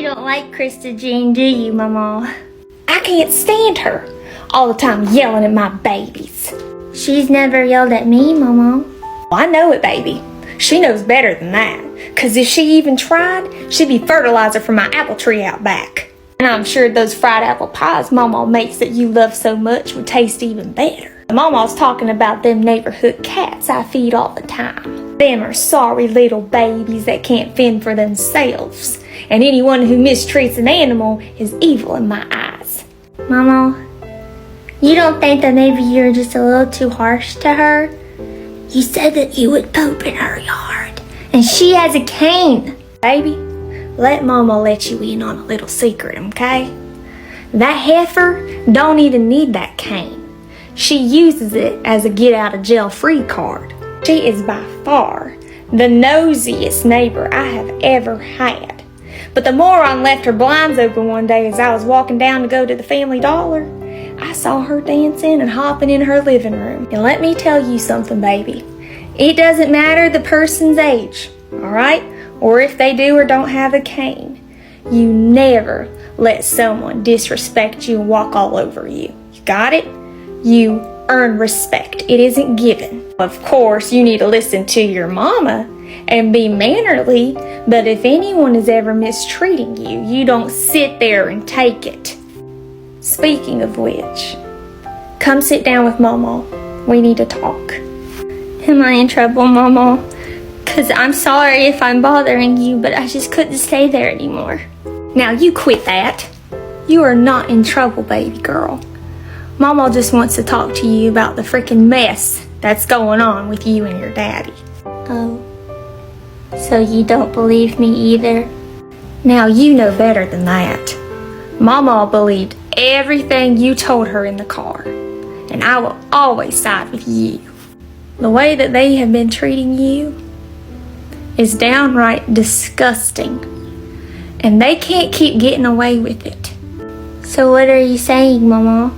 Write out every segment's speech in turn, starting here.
don't like Krista Jean, do you, Mama? I can't stand her. All the time yelling at my babies. She's never yelled at me, Mama. Well, I know it, baby. She knows better than that. 'Cause if she even tried, she'd be fertilizer for my apple tree out back. And I'm sure those fried apple pies Mama makes that you love so much would taste even better. Mama's talking about them neighborhood cats I feed all the time. Them are sorry little babies that can't fend for themselves. And anyone who mistreats an animal is evil in my eyes. Mama, you don't think that maybe you're just a little too harsh to her? You said that you would poop in her yard, and she has a cane. Baby, let Mama let you in on a little secret, okay? That heifer don't even need that cane. She uses it as a get-out-of-jail-free card. She is by far the nosiest neighbor I have ever had. But the moron left her blinds open one day as I was walking down to go to the Family Dollar. I saw her dancing and hopping in her living room. And let me tell you something, baby. It doesn't matter the person's age, alright? Or if they do or don't have a cane. You never let someone disrespect you and walk all over you. You got it? You earn respect. It isn't given. Of course, you need to listen to your mama and be mannerly, but if anyone is ever mistreating you, you don't sit there and take it. Speaking of which, come sit down with Mama. We need to talk. Am I in trouble, Mama? 'Cause I'm sorry if I'm bothering you, but I just couldn't stay there anymore. Now you quit that. You are not in trouble, baby girl. Mama just wants to talk to you about the freaking mess that's going on with you and your daddy. Oh, so you don't believe me either? Now you know better than that. Mama believed everything you told her in the car, and I will always side with you. The way that they have been treating you is downright disgusting, and they can't keep getting away with it. So what are you saying, Mama?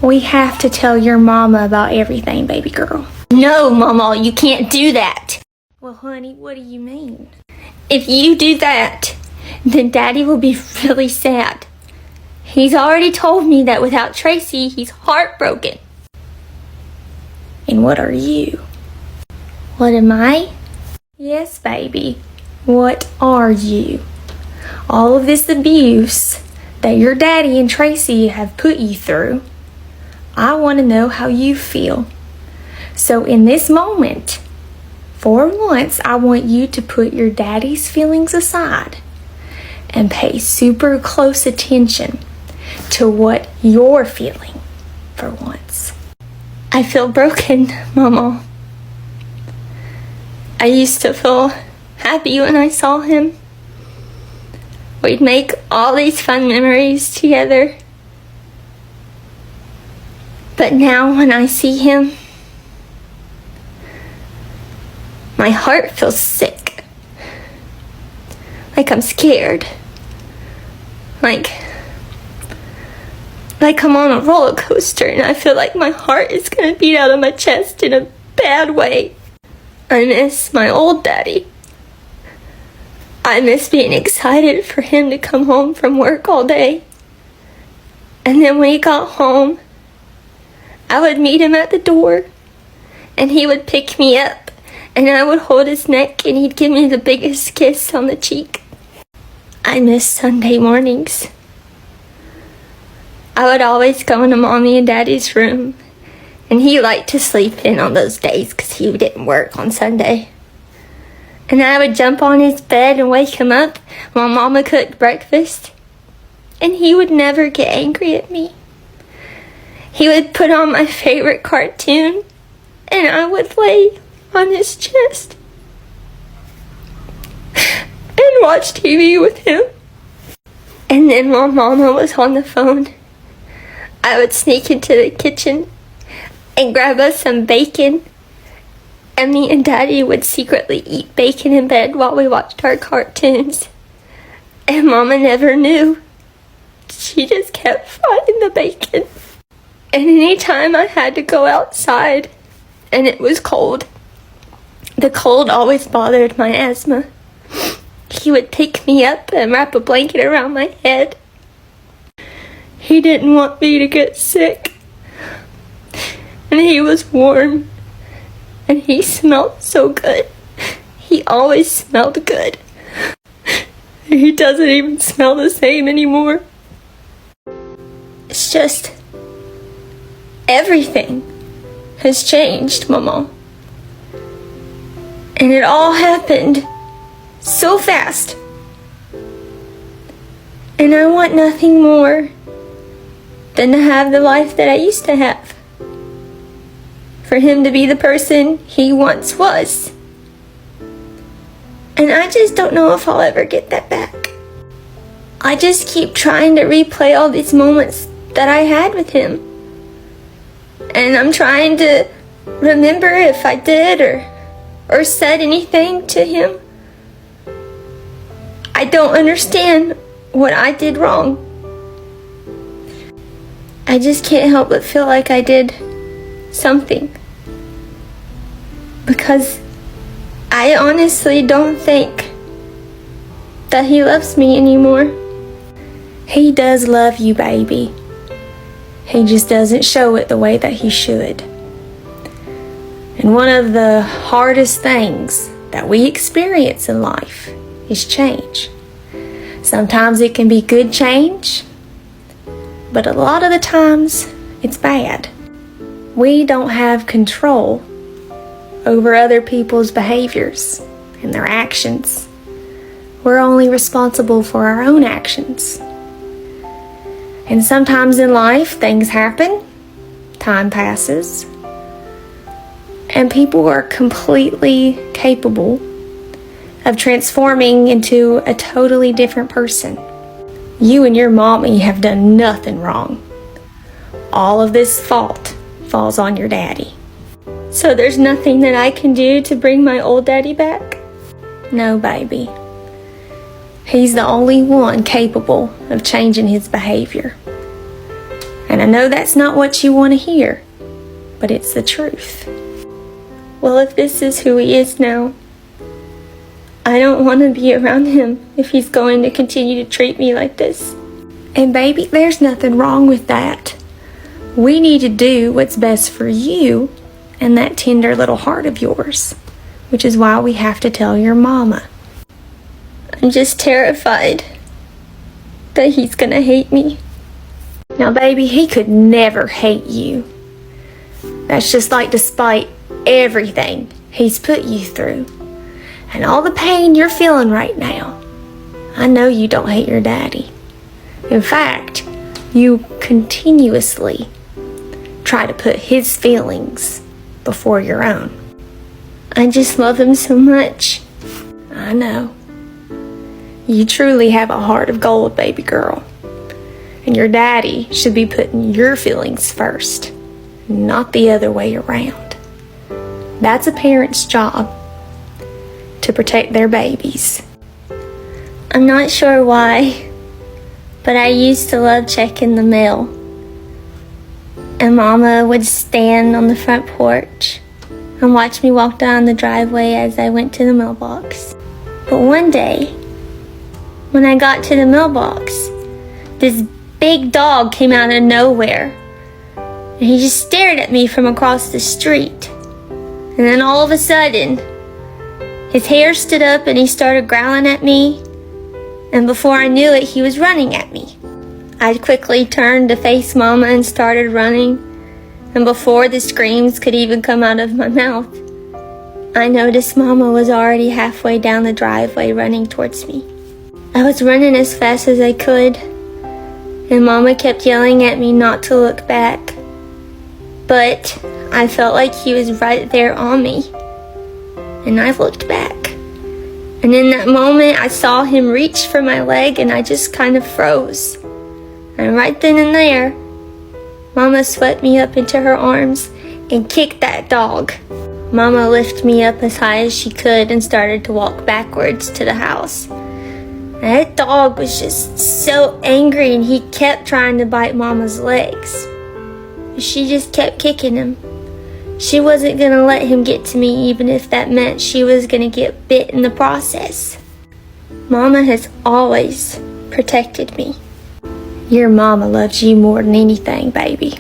We have to tell your mama about everything, baby girl. No, Mama, you can't do that. Well, honey, what do you mean? If you do that, then Daddy will be really sad. He's already told me that without Tracy, he's heartbroken. And what are you? What am I? Yes, baby. What are you? All of this abuse that your daddy and Tracy have put you through, I want to know how you feel. So in this moment, for once, I want you to put your daddy's feelings aside and pay super close attention to what you're feeling for once. I feel broken, Mama. I used to feel happy when I saw him. We'd make all these fun memories together. But now when I see him, my heart feels sick. Like I'm scared. Like I'm on a roller coaster and I feel like my heart is gonna beat out of my chest in a bad way. I miss my old daddy. I miss being excited for him to come home from work all day. And then when he got home, I would meet him at the door and he would pick me up and I would hold his neck and he'd give me the biggest kiss on the cheek. I miss Sunday mornings. I would always go into Mommy and Daddy's room, and he liked to sleep in on those days because he didn't work on Sunday. And I would jump on his bed and wake him up while Mama cooked breakfast, and he would never get angry at me. He would put on my favorite cartoon, and I would lay on his chest and watch TV with him. And then while Mama was on the phone, I would sneak into the kitchen and grab us some bacon, and me and Daddy would secretly eat bacon in bed while we watched our cartoons. And Mama never knew. She just kept frying the bacon. And anytime I had to go outside and it was cold, the cold always bothered my asthma. he would pick me up and wrap a blanket around my head. He didn't want me to get sick. And he was warm. And he smelled so good. He always smelled good. He doesn't even smell the same anymore. It's just, everything has changed, Mama. And it all happened so fast. And I want nothing more than to have the life that I used to have. For him to be the person he once was. And I just don't know if I'll ever get that back. I just keep trying to replay all these moments that I had with him. And I'm trying to remember if I did or said anything to him. I don't understand what I did wrong. I just can't help but feel like I did something. Because I honestly don't think that he loves me anymore. He does love you, baby. He just doesn't show it the way that he should. And one of the hardest things that we experience in life is change. Sometimes it can be good change, but a lot of the times it's bad. We don't have control over other people's behaviors and their actions. We're only responsible for our own actions. And sometimes in life, things happen, time passes, and people are completely capable of transforming into a totally different person. You and your mommy have done nothing wrong. All of this fault falls on your daddy. So there's nothing that I can do to bring my old daddy back? No, baby. He's the only one capable of changing his behavior. And I know that's not what you want to hear, but it's the truth. Well, if this is who he is now, I don't want to be around him if he's going to continue to treat me like this. And baby, there's nothing wrong with that. We need to do what's best for you and that tender little heart of yours, which is why we have to tell your mama. I'm just terrified that he's gonna hate me. Now, baby, he could never hate you. That's just like despite everything he's put you through and all the pain you're feeling right now. I know you don't hate your daddy. In fact, you continuously try to put his feelings before your own. I just love him so much. I know. You truly have a heart of gold, baby girl. And your daddy should be putting your feelings first, not the other way around. That's a parent's job, to protect their babies. I'm not sure why, but I used to love checking the mail. And Mama would stand on the front porch and watch me walk down the driveway as I went to the mailbox. But one day, when I got to the mailbox, this big dog came out of nowhere. And he just stared at me from across the street. And then all of a sudden, his hair stood up and he started growling at me. And before I knew it, he was running at me. I quickly turned to face Mama and started running. And before the screams could even come out of my mouth, I noticed Mama was already halfway down the driveway running towards me. I was running as fast as I could, and Mama kept yelling at me not to look back. But I felt like he was right there on me, and I looked back. And in that moment, I saw him reach for my leg, and I just kind of froze. And right then and there, Mama swept me up into her arms and kicked that dog. Mama lifted me up as high as she could and started to walk backwards to the house. And that dog was just so angry, and he kept trying to bite Mama's legs. She just kept kicking him. She wasn't going to let him get to me, even if that meant she was going to get bit in the process. Mama has always protected me. Your mama loves you more than anything, baby.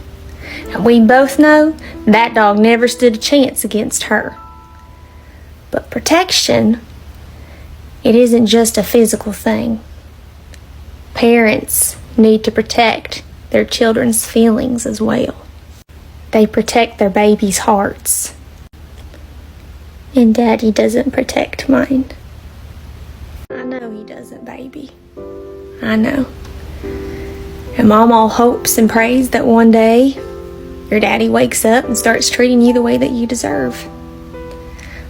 And we both know that dog never stood a chance against her. But protection, it isn't just a physical thing. Parents need to protect their children's feelings as well. They protect their babies' hearts. And Daddy doesn't protect mine. I know he doesn't, baby. I know. And Mama hopes and prays that one day your daddy wakes up and starts treating you the way that you deserve.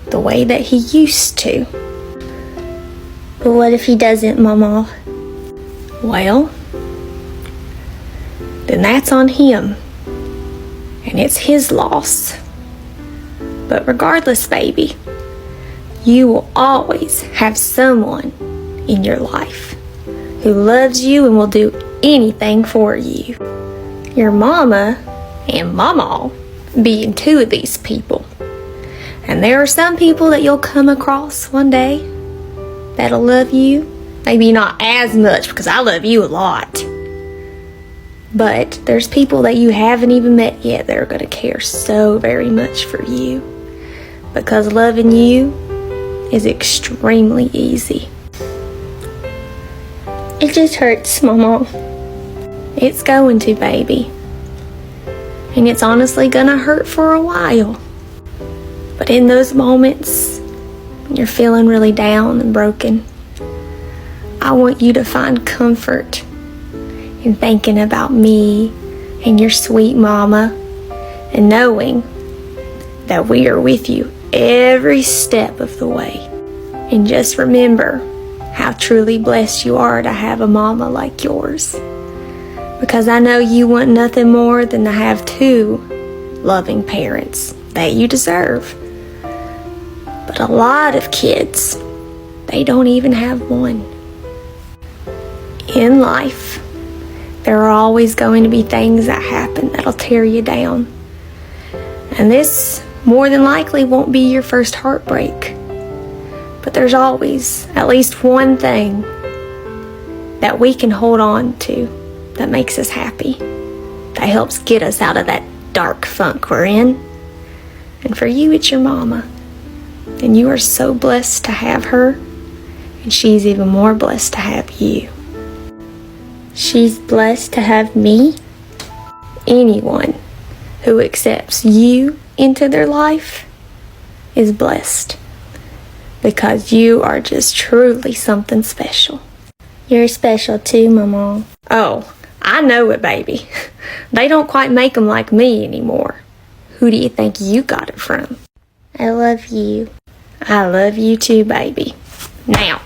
The way that he used to. But what if he doesn't, Mama? Well, then that's on him. And it's his loss. But regardless, baby, you will always have someone in your life who loves you and will do anything for you. Your mama and Mama being two of these people. And there are some people that you'll come across one day that'll love you. Maybe not as much, because I love you a lot. But there's people that you haven't even met yet that are going to care so very much for you. Because loving you is extremely easy. It just hurts, Mama. It's going to, baby. And it's honestly going to hurt for a while. But in those moments, when you're feeling really down and broken, I want you to find comfort in thinking about me and your sweet mama and knowing that we are with you every step of the way. And just remember how truly blessed you are to have a mama like yours. Because I know you want nothing more than to have two loving parents that you deserve. But a lot of kids, they don't even have one. In life, there are always going to be things that happen that'll tear you down. And this, more than likely, won't be your first heartbreak. But there's always at least one thing that we can hold on to that makes us happy, that helps get us out of that dark funk we're in. And for you, it's your mama. And you are so blessed to have her, and she's even more blessed to have you. She's blessed to have me? Anyone who accepts you into their life is blessed, because you are just truly something special. You're special too, Mama. Oh, I know it, baby. They don't quite make them like me anymore. Who do you think you got it from? I love you. I love you too, baby. Now,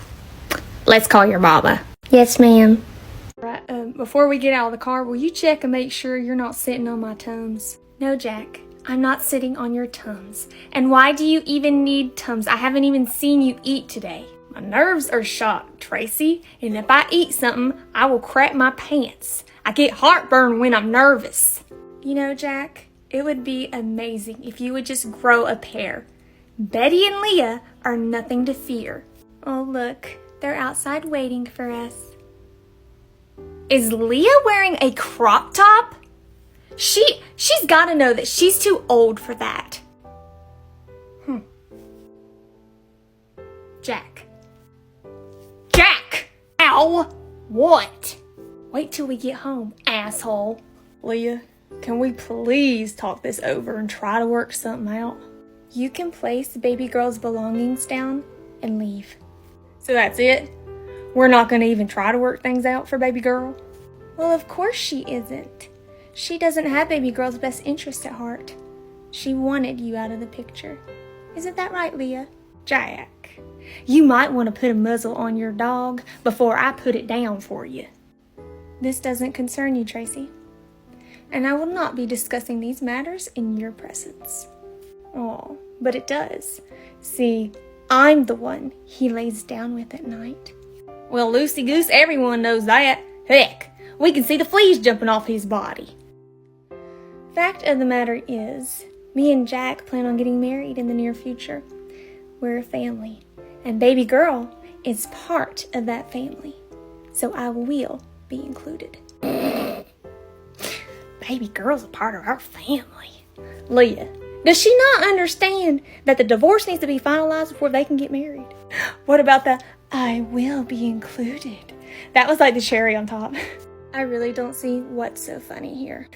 let's call your mama. Yes, ma'am. Right, before we get out of the car, will you check and make sure you're not sitting on my Tums? No, Jack, I'm not sitting on your Tums. And why do you even need Tums? I haven't even seen you eat today. My nerves are shot, Tracy, and if I eat something, I will crap my pants. I get heartburn when I'm nervous. You know, Jack, it would be amazing if you would just grow a pair. Betty and Leah are nothing to fear. Oh, look, they're outside waiting for us. Is Leah wearing a crop top? She's got to know that she's too old for that. Jack. Ow! What? Wait till we get home, asshole. Leah, can we please talk this over and try to work something out? You can place baby girl's belongings down and leave. So that's it? We're not going to even try to work things out for baby girl? Well, of course she isn't. She doesn't have baby girl's best interest at heart. She wanted you out of the picture. Isn't that right, Leah? Jack, you might want to put a muzzle on your dog before I put it down for you. This doesn't concern you, Tracy. And I will not be discussing these matters in your presence. Oh, but it does. See, I'm the one he lays down with at night. Well, Lucy Goose, everyone knows that. Heck, we can see the fleas jumping off his body. Fact of the matter is, me and Jack plan on getting married in the near future. We're a family, and baby girl is part of that family, so I will be included. Baby girl's a part of our family. Leah, does she not understand that the divorce needs to be finalized before they can get married? What about the I will be included? That was like the cherry on top. I really don't see what's so funny here.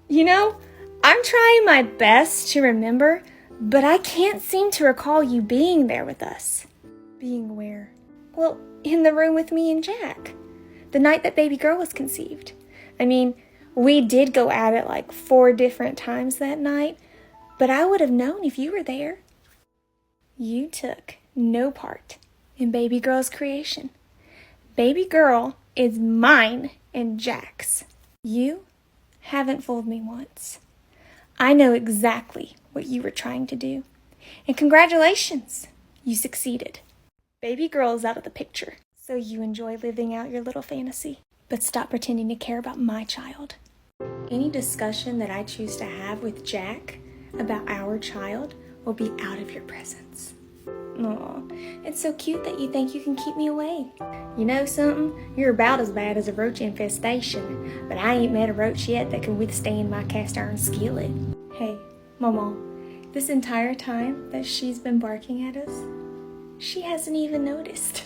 You know, I'm trying my best to remember, but I can't seem to recall you being there with us. Being where? Well, in the room with me and Jack. The night that baby girl was conceived. I mean, we did go at it like 4 different times that night, but I would have known if you were there. You took no part in baby girl's creation. Baby girl is mine and Jack's. You haven't fooled me once. I know exactly what you were trying to do. And congratulations, you succeeded. Baby girl is out of the picture, so you enjoy living out your little fantasy. But stop pretending to care about my child. Any discussion that I choose to have with Jack about our child will be out of your presence. Aw, it's so cute that you think you can keep me away. You know something? You're about as bad as a roach infestation, but I ain't met a roach yet that can withstand my cast iron skillet. Hey, Mama, this entire time that she's been barking at us, she hasn't even noticed.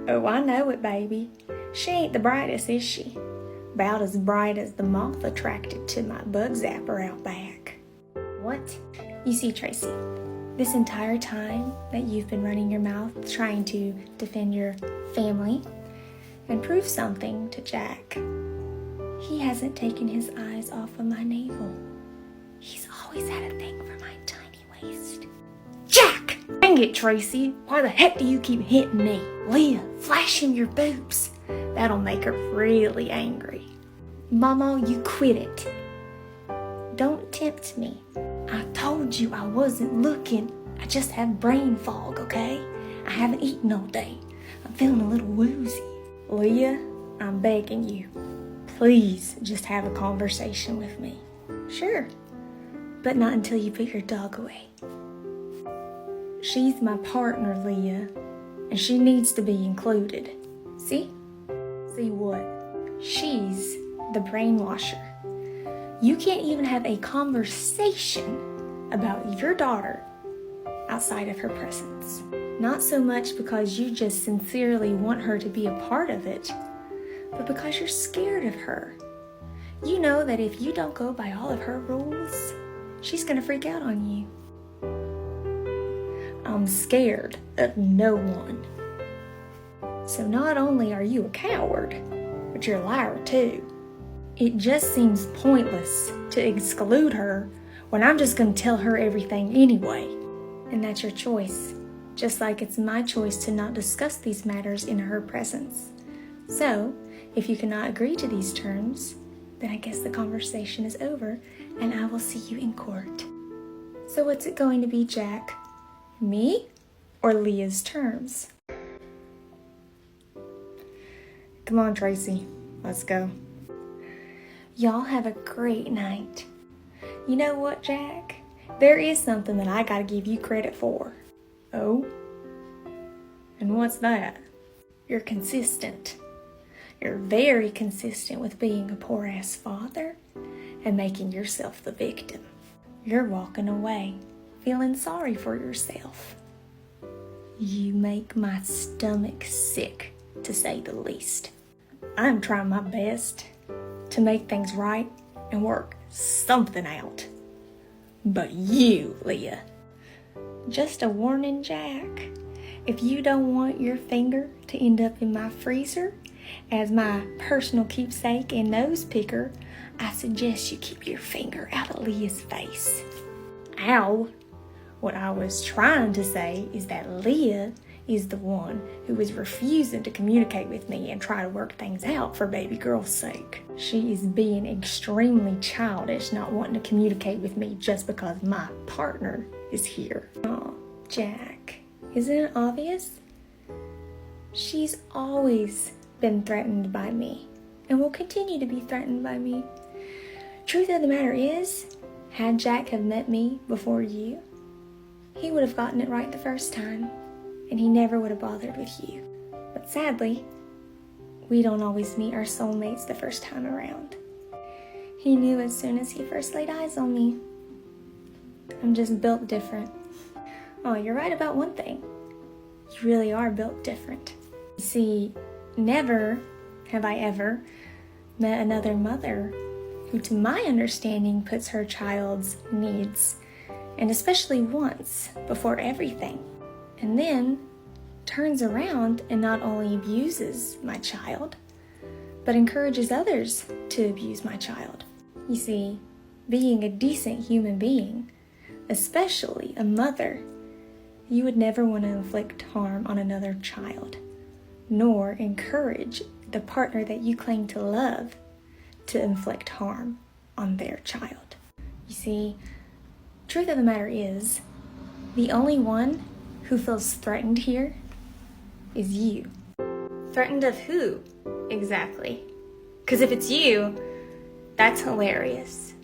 Oh, I know it, baby. She ain't the brightest, is she? About as bright as the moth attracted to my bug zapper out back. What? You see, Tracy, this entire time that you've been running your mouth trying to defend your family and prove something to Jack, he hasn't taken his eyes off of my navel. He's always had a thing for my tiny waist. Jack! Dang it, Tracy. Why the heck do you keep hitting me? Leah, flash him your boobs. That'll make her really angry. Mama, you quit it. Don't tempt me. I told you I wasn't looking. I just have brain fog, okay? I haven't eaten all day. I'm feeling a little woozy. Leah, I'm begging you. Please just have a conversation with me. Sure, but not until you put your dog away. She's my partner, Leah, and she needs to be included. See? See what? She's the brainwasher. You can't even have a conversation about your daughter outside of her presence. Not so much because you just sincerely want her to be a part of it, but because you're scared of her. You know that if you don't go by all of her rules, she's gonna freak out on you. I'm scared of no one. So not only are you a coward, but you're a liar too. It just seems pointless to exclude her when I'm just going to tell her everything anyway. And that's your choice, just like it's my choice to not discuss these matters in her presence. So, if you cannot agree to these terms, then I guess the conversation is over and I will see you in court. So what's it going to be, Jack? Me or Leah's terms? Come on, Tracy. Let's go. Y'all have a great night. You know what, Jack? There is something that I gotta give you credit for. Oh? And what's that? You're consistent. You're very consistent with being a poor-ass father and making yourself the victim. You're walking away, feeling sorry for yourself. You make my stomach sick, to say the least. I'm trying my best to make things right and work something out. But you, Leah. Just a warning, Jack. If you don't want your finger to end up in my freezer as my personal keepsake and nose picker, I suggest you keep your finger out of Leah's face. Ow. What I was trying to say is that Leah is the one who is refusing to communicate with me and try to work things out for baby girl's sake. She is being extremely childish, not wanting to communicate with me just because my partner is here. Oh, Jack, isn't it obvious? She's always been threatened by me and will continue to be threatened by me. Truth of the matter is, had Jack have met me before you, he would have gotten it right the first time. and he never would have bothered with you. But sadly, we don't always meet our soulmates the first time around. He knew as soon as he first laid eyes on me. I'm just built different. Oh, you're right about one thing. You really are built different. You see, never have I ever met another mother who, to my understanding, puts her child's needs, and especially once, before everything. And then turns around and not only abuses my child, but encourages others to abuse my child. You see, being a decent human being, especially a mother, you would never want to inflict harm on another child, nor encourage the partner that you claim to love to inflict harm on their child. You see, truth of the matter is, the only one who feels threatened here is you. Threatened of who, exactly? Because if it's you, that's hilarious.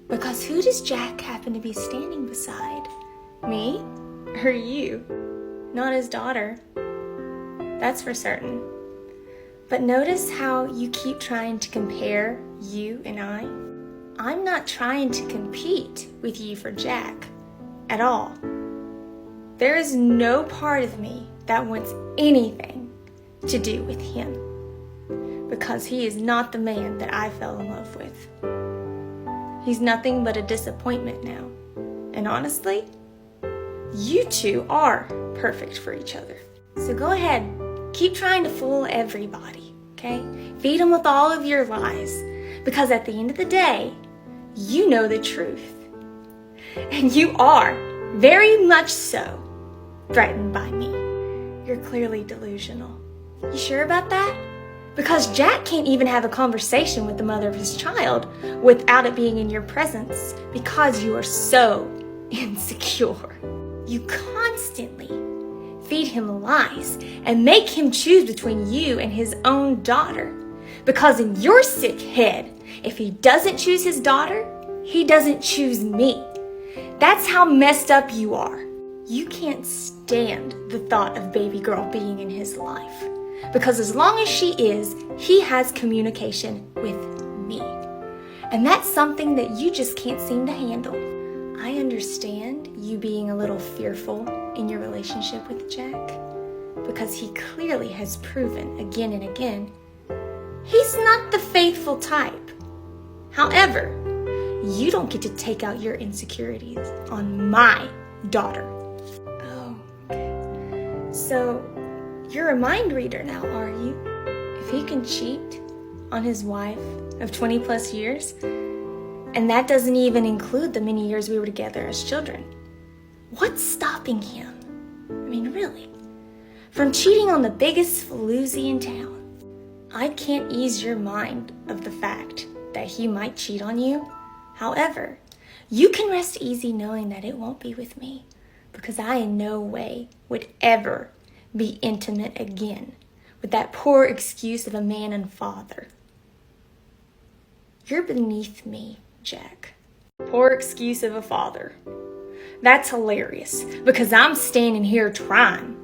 Because who does Jack happen to be standing beside? Me or you? Not his daughter. That's for certain. But notice how you keep trying to compare you and I? I'm not trying to compete with you for Jack at all. There is no part of me that wants anything to do with him, because he is not the man that I fell in love with. He's nothing but a disappointment now. And honestly, you two are perfect for each other. So go ahead, keep trying to fool everybody, okay? Feed them with all of your lies, because at the end of the day, you know the truth. And you are, very much so, threatened by me. You're clearly delusional. You sure about that? Because Jack can't even have a conversation with the mother of his child without it being in your presence, because you are so insecure. You constantly feed him lies and make him choose between you and his own daughter. Because in your sick head, if he doesn't choose his daughter, he doesn't choose me. That's how messed up you are. You can't stand the thought of baby girl being in his life. Because as long as she is, he has communication with me. And that's something that you just can't seem to handle. I understand you being a little fearful in your relationship with Jack, because he clearly has proven again and again he's not the faithful type. However, you don't get to take out your insecurities on my daughter. Oh, okay. So you're a mind reader now, are you? If he can cheat on his wife of 20 plus years, and that doesn't even include the many years we were together as children, what's stopping him? I mean, really? From cheating on the biggest floozy in town. I can't ease your mind of the fact that he might cheat on you. However, you can rest easy knowing that it won't be with me, because I in no way would ever be intimate again with that poor excuse of a man and father. You're beneath me, Jack. Poor excuse of a father. That's hilarious, because I'm standing here trying,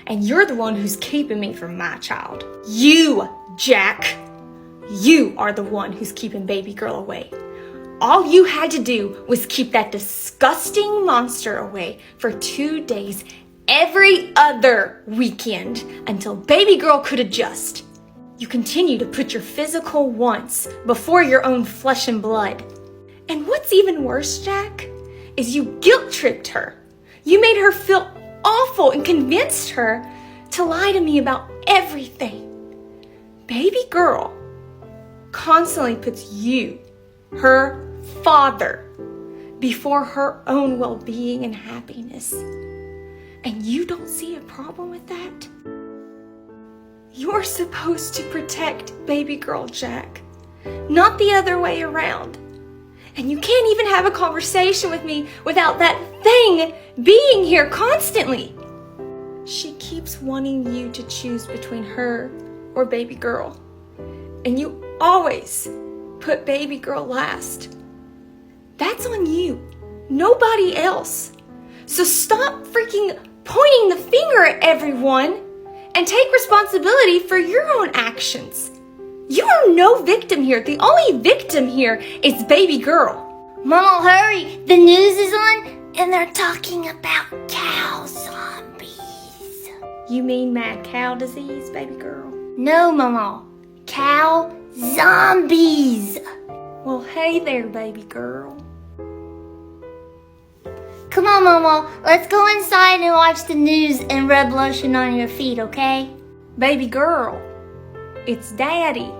and you're the one who's keeping me from my child. You, Jack. You are the one who's keeping baby girl away. All you had to do was keep that disgusting monster away for 2 days every other weekend until baby girl could adjust. You continue to put your physical wants before your own flesh and blood. And what's even worse, Jack, is you guilt-tripped her. You made her feel awful and convinced her to lie to me about everything. Baby girl constantly puts you, her father, before her own well-being and happiness. And you don't see a problem with that? You're supposed to protect baby girl, Jack, not the other way around. And you can't even have a conversation with me without that thing being here constantly. She keeps wanting you to choose between her or baby girl. And you always put baby girl last. That's on you, nobody else. So stop freaking pointing the finger at everyone and take responsibility for your own actions. You are no victim here. The only victim here is baby girl. Mama, hurry! The news is on, and they're talking about cow zombies. You mean mad cow disease, baby girl? No, Mama. Cow zombies. Well, hey there, baby girl. Come on, Mama. Let's go inside and watch the news and rub lotion on your feet, okay? Baby girl, it's Daddy.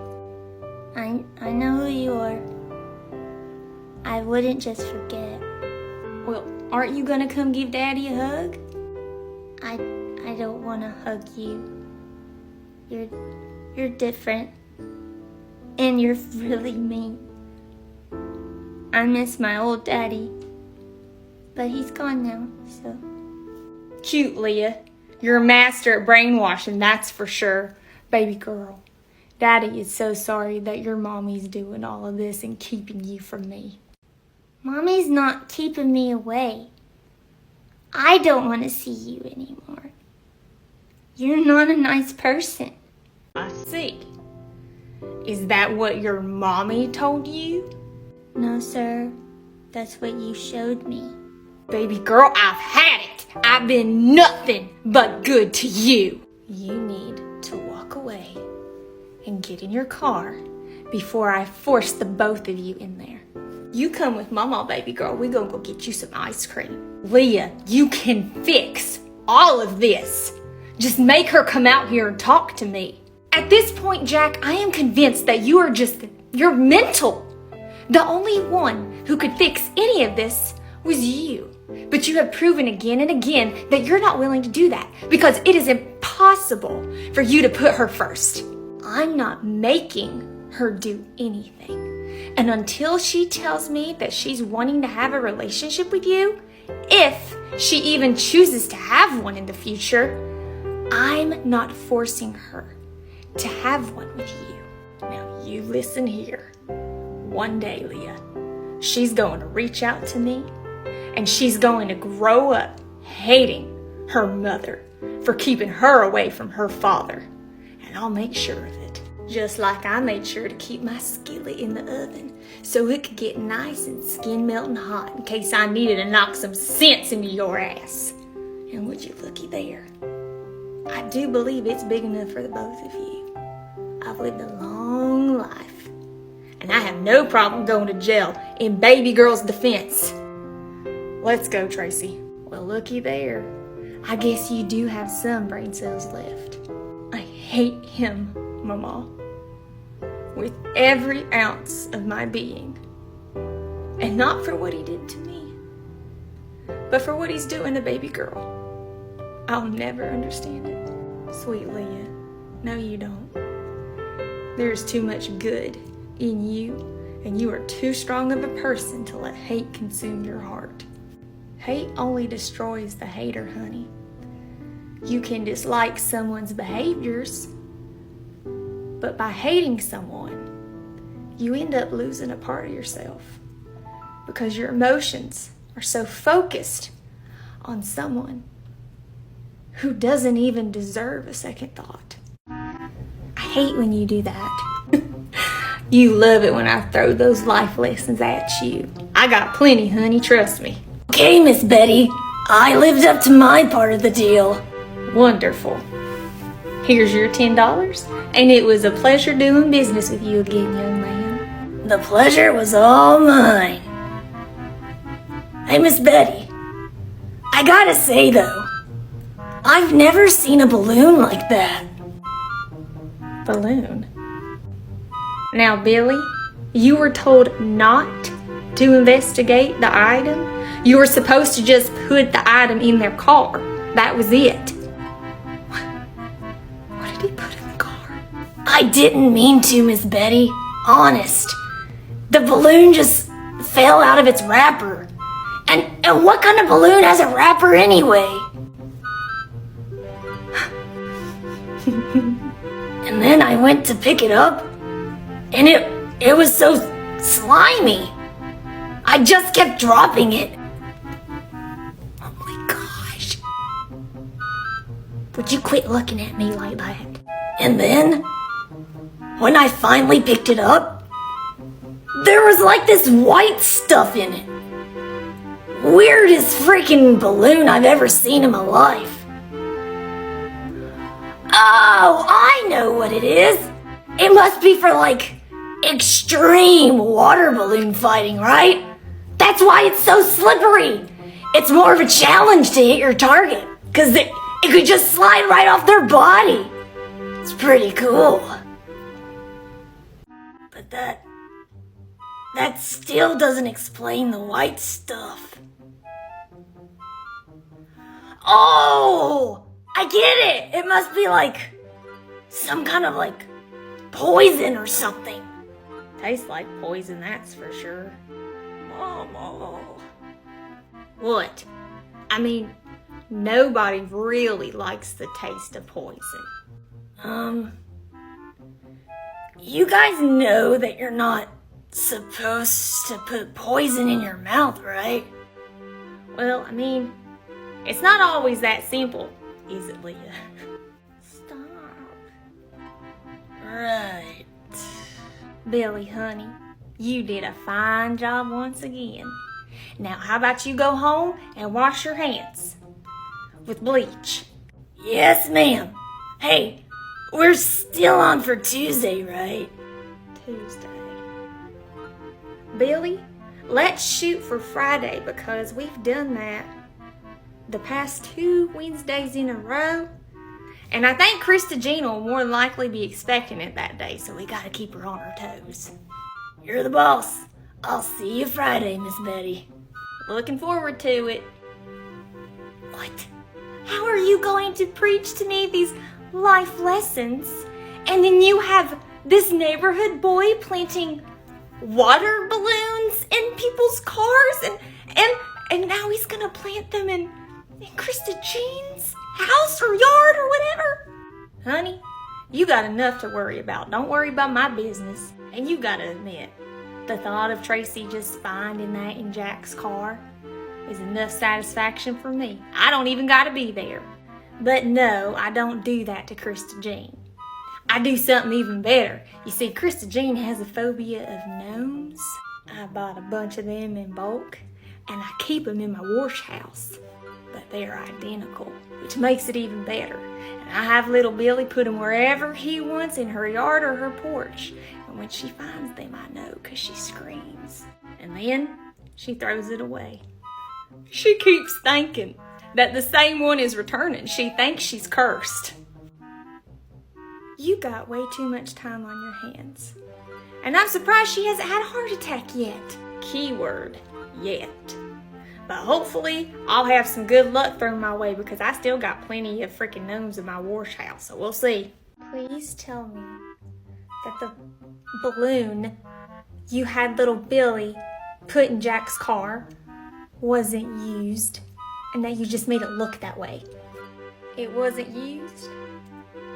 I know who you are. I wouldn't just forget. Well, aren't you gonna come give Daddy a hug? I don't want to hug you. You're different. And you're really mean. I miss my old daddy. But he's gone now, so. Cute, Leah. You're a master at brainwashing, that's for sure. Baby girl, Daddy is so sorry that your mommy's doing all of this and keeping you from me. Mommy's not keeping me away. I don't want to see you anymore. You're not a nice person. I see. Is that what your mommy told you? No, sir. That's what you showed me. Baby girl, I've had it. I've been nothing but good to you. You need to walk away and get in your car before I force the both of you in there. You come with Mama, baby girl. We gonna go get you some ice cream. Leah, you can fix all of this. Just make her come out here and talk to me. At this point, Jack, I am convinced that you're mental. The only one who could fix any of this was you. But you have proven again and again that you're not willing to do that because it is impossible for you to put her first. I'm not making her do anything. And until she tells me that she's wanting to have a relationship with you, if she even chooses to have one in the future, I'm not forcing her to have one with you. Now you listen here. One day, Leah, she's going to reach out to me and she's going to grow up hating her mother for keeping her away from her father. And I'll make sure of it. Just like I made sure to keep my skillet in the oven so it could get nice and skin melting hot in case I needed to knock some sense into your ass. And would you looky there? I do believe it's big enough for the both of you. I've lived a long life, and I have no problem going to jail in baby girl's defense. Let's go, Tracy. Well, looky there. I guess you do have some brain cells left. I hate him, Mama, with every ounce of my being. And not for what he did to me, but for what he's doing to baby girl. I'll never understand it. Sweet Leah, no you don't. There's too much good in you, and you are too strong of a person to let hate consume your heart. Hate only destroys the hater, honey. You can dislike someone's behaviors, but by hating someone, you end up losing a part of yourself because your emotions are so focused on someone who doesn't even deserve a second thought. I hate when you do that. You love it when I throw those life lessons at you. I got plenty, honey, trust me. Okay, Miss Betty. I lived up to my part of the deal. Wonderful. Here's your $10, and it was a pleasure doing business with you again, young man. The pleasure was all mine. Hey, Miss Betty. I gotta say, though, I've never seen a balloon like that. Balloon? Now, Billy, you were told not to investigate the item. You were supposed to just put the item in their car. That was it. What did he put in the car? I didn't mean to, Miss Betty. Honest. The balloon just fell out of its wrapper. And what kind of balloon has a wrapper anyway? And then I went to pick it up, and it was so slimy. I just kept dropping it. Oh my gosh. Would you quit looking at me like that? And then, when I finally picked it up, there was like this white stuff in it. Weirdest freaking balloon I've ever seen in my life. Oh, I know what it is. It must be for like extreme water balloon fighting, right? That's why it's so slippery. It's more of a challenge to hit your target, because it could just slide right off their body. It's pretty cool. But that still doesn't explain the white stuff. Oh, I get it. It must be like some kind of like poison or something. Tastes like poison, that's for sure. Mama. What? I mean, nobody really likes the taste of poison. You guys know that you're not supposed to put poison in your mouth, right? Well, I mean, it's not always that simple, is it, Leah? Stop. Right. Billy, honey, you did a fine job once again. Now, how about you go home and wash your hands with bleach? Yes, ma'am. Hey, we're still on for Tuesday, right? Tuesday. Billy, let's shoot for Friday because we've done that the past 2 Wednesdays in a row. And I think Krista Jean will more than likely be expecting it that day, so we gotta keep her on her toes. You're the boss. I'll see you Friday, Miss Betty. Looking forward to it. What? How are you going to preach to me these life lessons, and then you have this neighborhood boy planting water balloons in people's cars, and now he's gonna plant them in Krista Jean's house or yard or whatever? Honey, you got enough to worry about. Don't worry about my business. And you gotta admit, the thought of Tracy just finding that in Jack's car is enough satisfaction for me. I don't even gotta be there. But no, I don't do that to Krista Jean. I do something even better. You see, Krista Jean has a phobia of gnomes. I bought a bunch of them in bulk, and I keep them in my wash house. But they're identical, which makes it even better. And I have little Billy put them wherever he wants, in her yard or her porch. And when she finds them, I know, because she screams. And then she throws it away. She keeps thinking that the same one is returning. She thinks she's cursed. You got way too much time on your hands. And I'm surprised she hasn't had a heart attack yet. Keyword, yet. But hopefully, I'll have some good luck thrown my way because I still got plenty of freaking gnomes in my wash house, so we'll see. Please tell me that the balloon you had little Billy put in Jack's car wasn't used and that you just made it look that way. It wasn't used,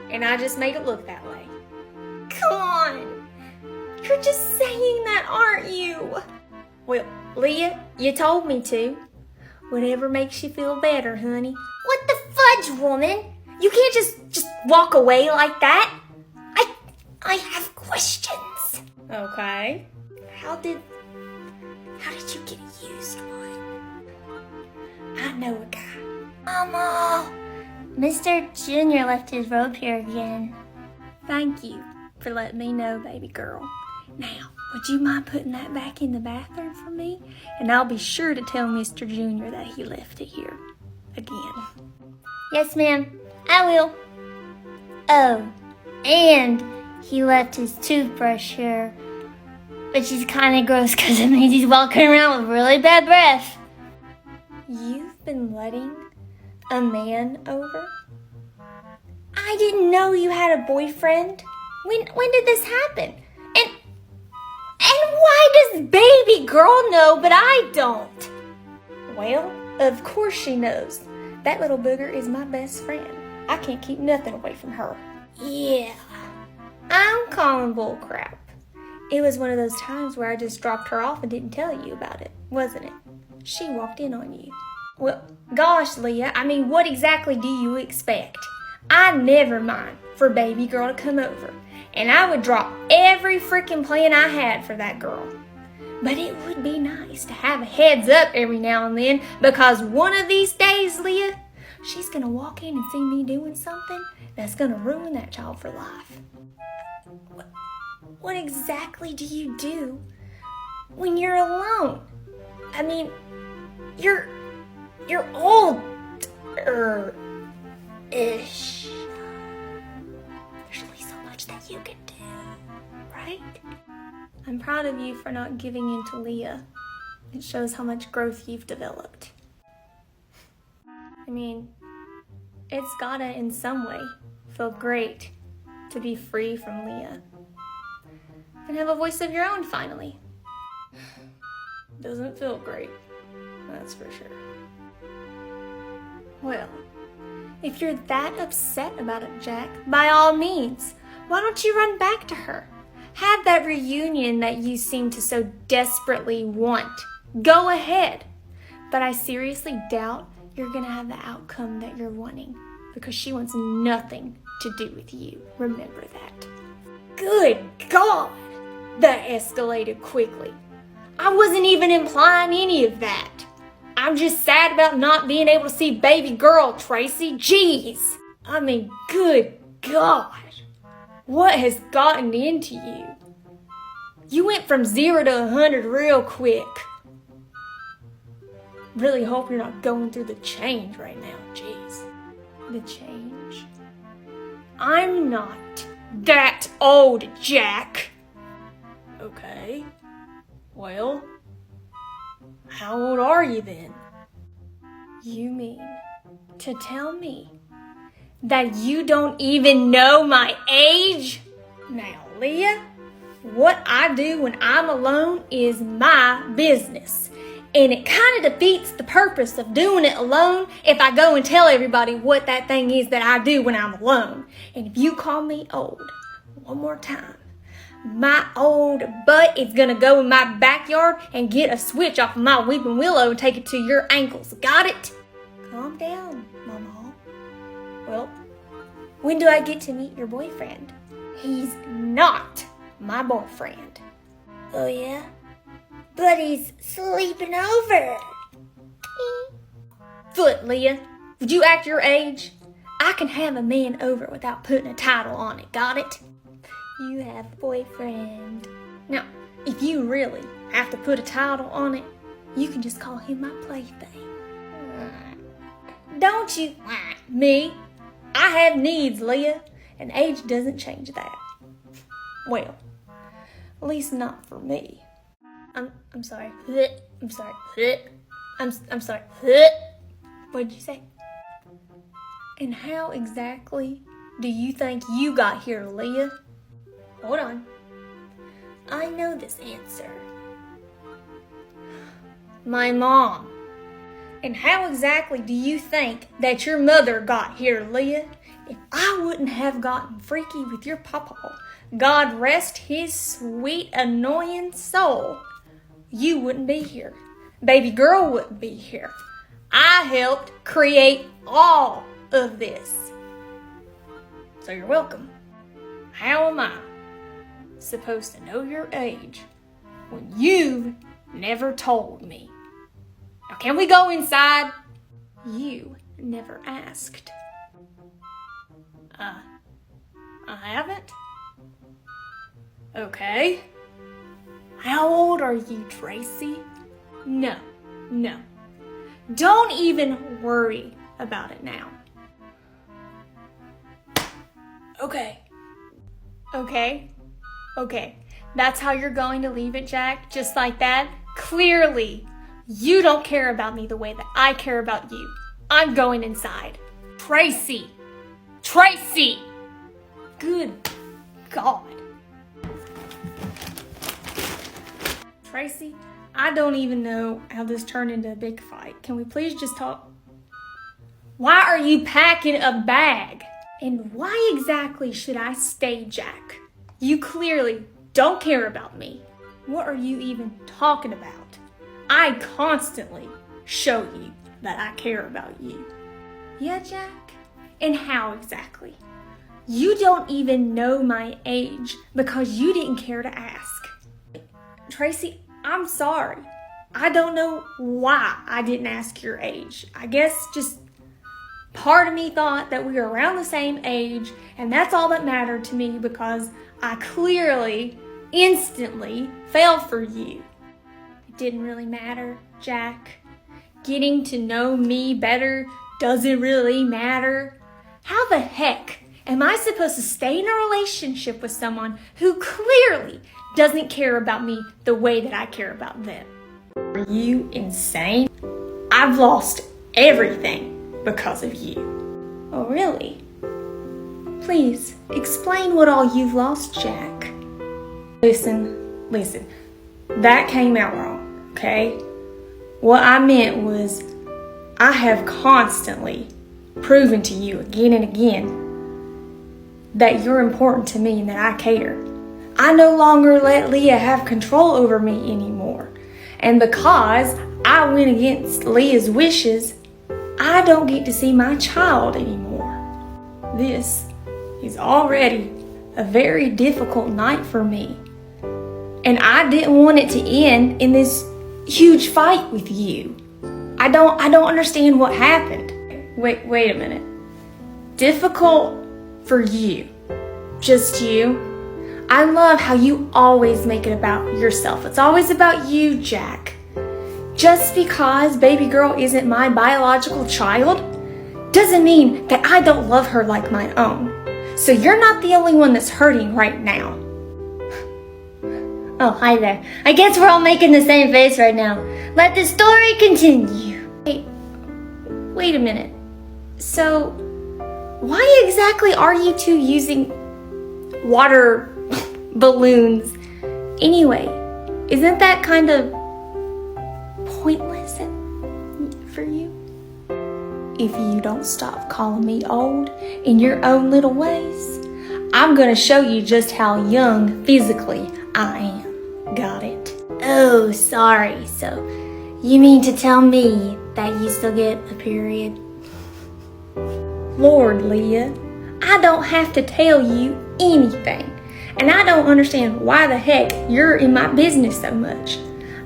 and I just made it look that way. Come on! You're just saying that, aren't you? Well, Leah, you told me to. Whatever makes you feel better, honey. What the fudge, woman? You can't just walk away like that. I have questions. Okay. How did you get a used one? I know a guy. Mama! Mr. Junior left his robe here again. Thank you for letting me know, baby girl. Now, would you mind putting that back in the bathroom for me? And I'll be sure to tell Mr. Junior that he left it here again. Yes, ma'am. I will. Oh, and he left his toothbrush here, which is kind of gross because it means he's walking around with really bad breath. You've been letting a man over? I didn't know you had a boyfriend. When did this happen? And why does baby girl know, but I don't? Well, of course she knows. That little booger is my best friend. I can't keep nothing away from her. Yeah, I'm calling bull crap. It was one of those times where I just dropped her off and didn't tell you about it, wasn't it? She walked in on you. Well, gosh, Leah, I mean, what exactly do you expect? I never mind for baby girl to come over, and I would drop every freaking plan I had for that girl. But it would be nice to have a heads up every now and then, because one of these days, Leah, she's gonna walk in and see me doing something that's gonna ruin that child for life. What exactly do you do when you're alone? I mean, you're older-ish. There's only so much that you can do, right? I'm proud of you for not giving in to Leah. It shows how much growth you've developed. I mean, it's gotta, in some way, feel great to be free from Leah and have a voice of your own finally. Doesn't feel great, that's for sure. Well, if you're that upset about it, Jack, by all means, why don't you run back to her? Have that reunion that you seem to so desperately want. Go ahead. But I seriously doubt you're gonna have the outcome that you're wanting, because she wants nothing to do with you. Remember that. Good God! That escalated quickly. I wasn't even implying any of that. I'm just sad about not being able to see baby girl, Tracy. Jeez. I mean, good God. What has gotten into you? You went from 0 to 100 real quick. Really hope you're not going through the change right now. Jeez. The change? I'm not that old, Jack. Okay. Well, how old are you then? You mean to tell me that you don't even know my age? Now, Leah, what I do when I'm alone is my business. And it kind of defeats the purpose of doing it alone if I go and tell everybody what that thing is that I do when I'm alone. And if you call me old one more time, my old butt is gonna go in my backyard and get a switch off of my weeping willow and take it to your ankles. Got it? Calm down, Mama. Well, when do I get to meet your boyfriend? He's not my boyfriend. Oh yeah? But he's sleeping over. Foot, Leah. Would you act your age? I can have a man over without putting a title on it. Got it? You have a boyfriend. Now, if you really have to put a title on it, you can just call him my plaything. Don't you? Me? I have needs, Leah, and age doesn't change that. Well, at least not for me. I'm sorry. I'm sorry. I'm sorry. What did you say? And how exactly do you think you got here, Leah? Hold on. I know this answer. My mom. And how exactly do you think that your mother got here, Leah? If I wouldn't have gotten freaky with your papa, God rest his sweet, annoying soul, you wouldn't be here. Baby girl wouldn't be here. I helped create all of this. So you're welcome. How am I supposed to know your age when you've never told me? Now, can we go inside? You never asked. I haven't? Okay. How old are you, Tracy? No. Don't even worry about it now. Okay. That's how you're going to leave it, Jack? Just like that? Clearly, you don't care about me the way that I care about you. I'm going inside. Tracy! Good God. Tracy, I don't even know how this turned into a big fight. Can we please just talk? Why are you packing a bag? And why exactly should I stay, Jack? You clearly don't care about me. What are you even talking about? I constantly show you that I care about you. Yeah, Jack? And how exactly? You don't even know my age because you didn't care to ask. Tracy, I'm sorry. I don't know why I didn't ask your age. I guess just part of me thought that we were around the same age, and that's all that mattered to me because I clearly, instantly fell for you. It didn't really matter, Jack. Getting to know me better doesn't really matter. How the heck am I supposed to stay in a relationship with someone who clearly doesn't care about me the way that I care about them? Are you insane? I've lost everything because of you. Oh, really? Please, explain what all you've lost, Jack. Listen. That came out wrong, okay? What I meant was, I have constantly proven to you again and again that you're important to me and that I care. I no longer let Leah have control over me anymore. And because I went against Leah's wishes, I don't get to see my child anymore. This is already a very difficult night for me. And I didn't want it to end in this huge fight with you. I don't understand what happened. Wait a minute. Difficult for you. Just you. I love how you always make it about yourself. It's always about you, Jack. Just because baby girl isn't my biological child doesn't mean that I don't love her like my own. So you're not the only one that's hurting right now. Oh, hi there. I guess we're all making the same face right now. Let the story continue. Wait a minute. So, why exactly are you two using water balloons anyway? Isn't that kind of pointless for you? If you don't stop calling me old in your own little ways, I'm gonna show you just how young physically I am. Got it? Oh, sorry. So, you mean to tell me that you still get a period? Lord, Leah, I don't have to tell you anything. And I don't understand why the heck you're in my business so much.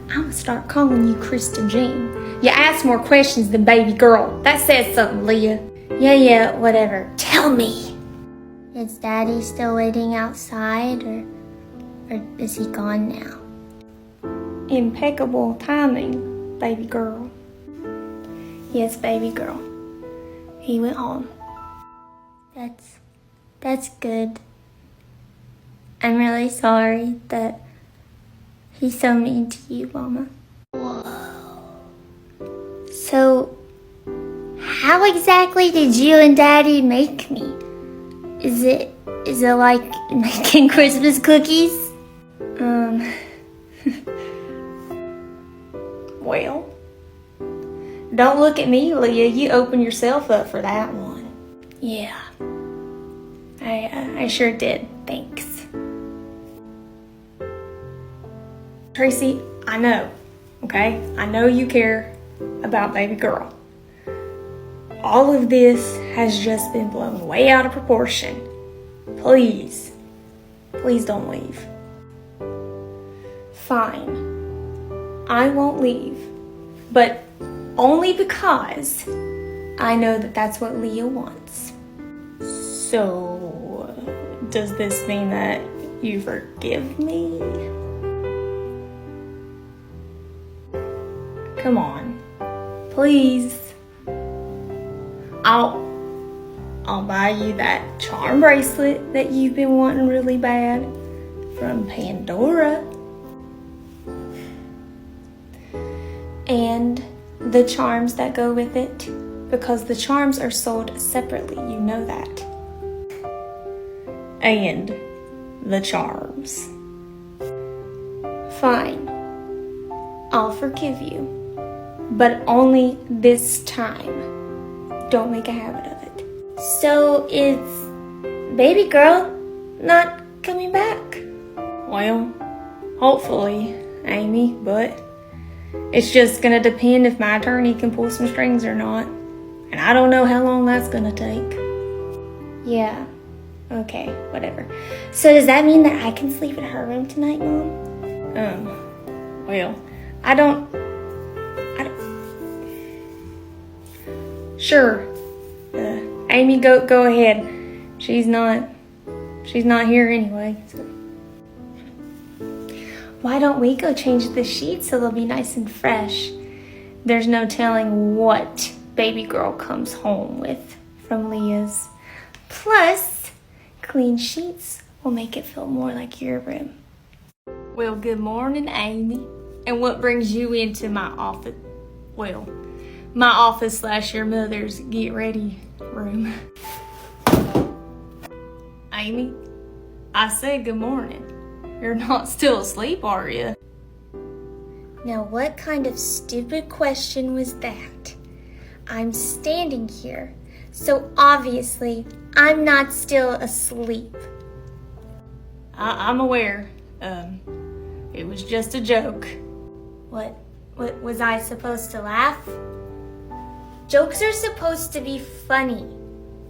I'm gonna start calling you Krista Jean. You ask more questions than baby girl. That says something, Leah. Yeah, whatever. Tell me. Is Daddy still waiting outside or is he gone now? Impeccable timing, baby girl. Yes, baby girl. He went home. That's good. I'm really sorry that he's so mean to you, Mama. Whoa. So, how exactly did you and Daddy make me? Is it like making Christmas cookies? Well, don't look at me, Leah. You opened yourself up for that one. Yeah. I sure did. Thanks. Tracy, I know, okay? I know you care about baby girl. All of this has just been blown way out of proportion. Please don't leave. Fine. I won't leave, but only because I know that that's what Leah wants. So, does this mean that you forgive me? Come on, please. I'll buy you that charm bracelet that you've been wanting really bad from Pandora. And the charms that go with it, because the charms are sold separately, you know that. And the charms. Fine. I'll forgive you. But only this time. Don't make a habit of it. So is baby girl not coming back? Well, hopefully, Amy, but it's just gonna depend if my attorney can pull some strings or not. And I don't know how long that's gonna take. Yeah. Okay, whatever. So does that mean that I can sleep in her room tonight, Mom? Well, I don't... Sure. Amy, go ahead. She's not here anyway. So. Why don't we go change the sheets so they'll be nice and fresh? There's no telling what baby girl comes home with from Leah's. Plus, clean sheets will make it feel more like your room. Well, good morning, Amy. And what brings you into my office? Well, my office / your mother's get ready room. Amy, I said good morning. You're not still asleep, are you? Now, what kind of stupid question was that? I'm standing here, so obviously I'm not still asleep. I'm aware. It was just a joke. What was I supposed to laugh? Jokes are supposed to be funny,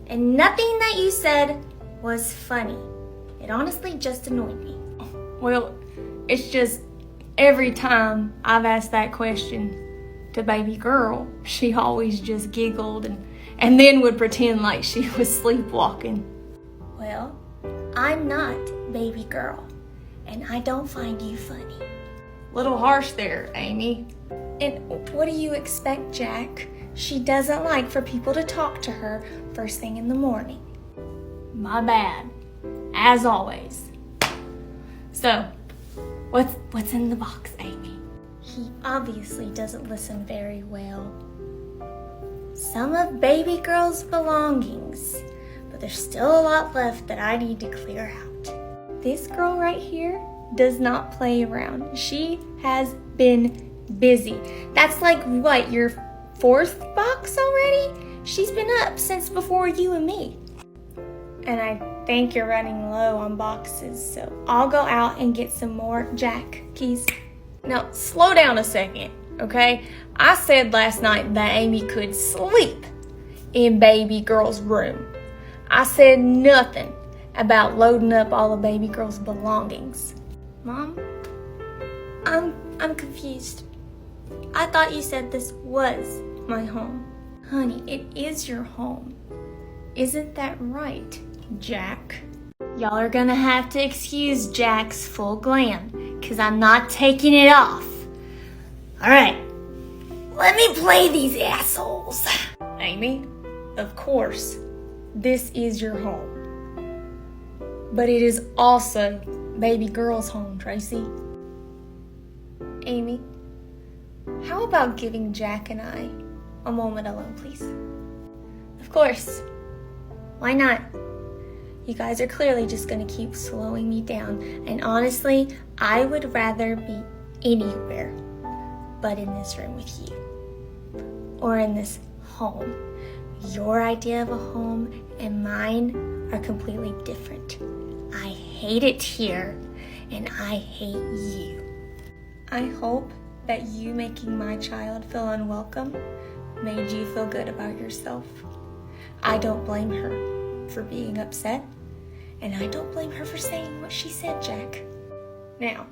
and nothing that you said was funny. It honestly just annoyed me. Well, it's just every time I've asked that question to baby girl, she always just giggled and then would pretend like she was sleepwalking. Well, I'm not baby girl, and I don't find you funny. Little harsh there, Amy. And what do you expect, Jack? She doesn't like for people to talk to her first thing in the morning. My bad, as always. So, what's in the box, Amy? He obviously doesn't listen very well. Some of baby girl's belongings, but there's still a lot left that I need to clear out. This girl right here does not play around. She has been busy. That's like, what, your 4th box already? She's been up since before you and me. And I think you're running low on boxes, so I'll go out and get some more. Jack, keys. Now, slow down a second, okay? I said last night that Amy could sleep in baby girl's room. I said nothing about loading up all of baby girl's belongings. Mom, I'm confused. I thought you said this was my home. Honey, it is your home. Isn't that right, Jack? Y'all are gonna have to excuse Jack's full glam, cause I'm not taking it off. Alright, let me play these assholes. Amy, of course, this is your home. But it is also baby girl's home, Tracy. Amy, how about giving Jack and I a moment alone, please? Of course. Why not? You guys are clearly just gonna keep slowing me down, and honestly, I would rather be anywhere but in this room with you. Or in this home. Your idea of a home and mine are completely different. I hate it here, and I hate you. I hope that you making my child feel unwelcome made you feel good about yourself. I don't blame her for being upset, and I don't blame her for saying what she said, Jack. Now,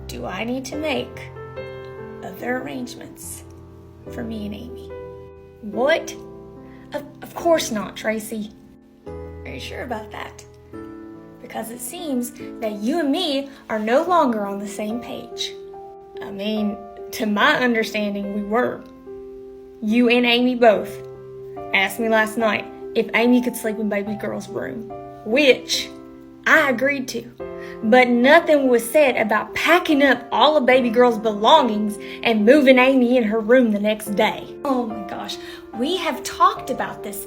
do I need to make other arrangements for me and Amy? What? Of course not, Tracy. Are you sure about that? Because it seems that you and me are no longer on the same page. I mean, to my understanding, we were. You and Amy both asked me last night if Amy could sleep in baby girl's room, which I agreed to. But nothing was said about packing up all of baby girl's belongings and moving Amy in her room the next day. Oh my gosh, we have talked about this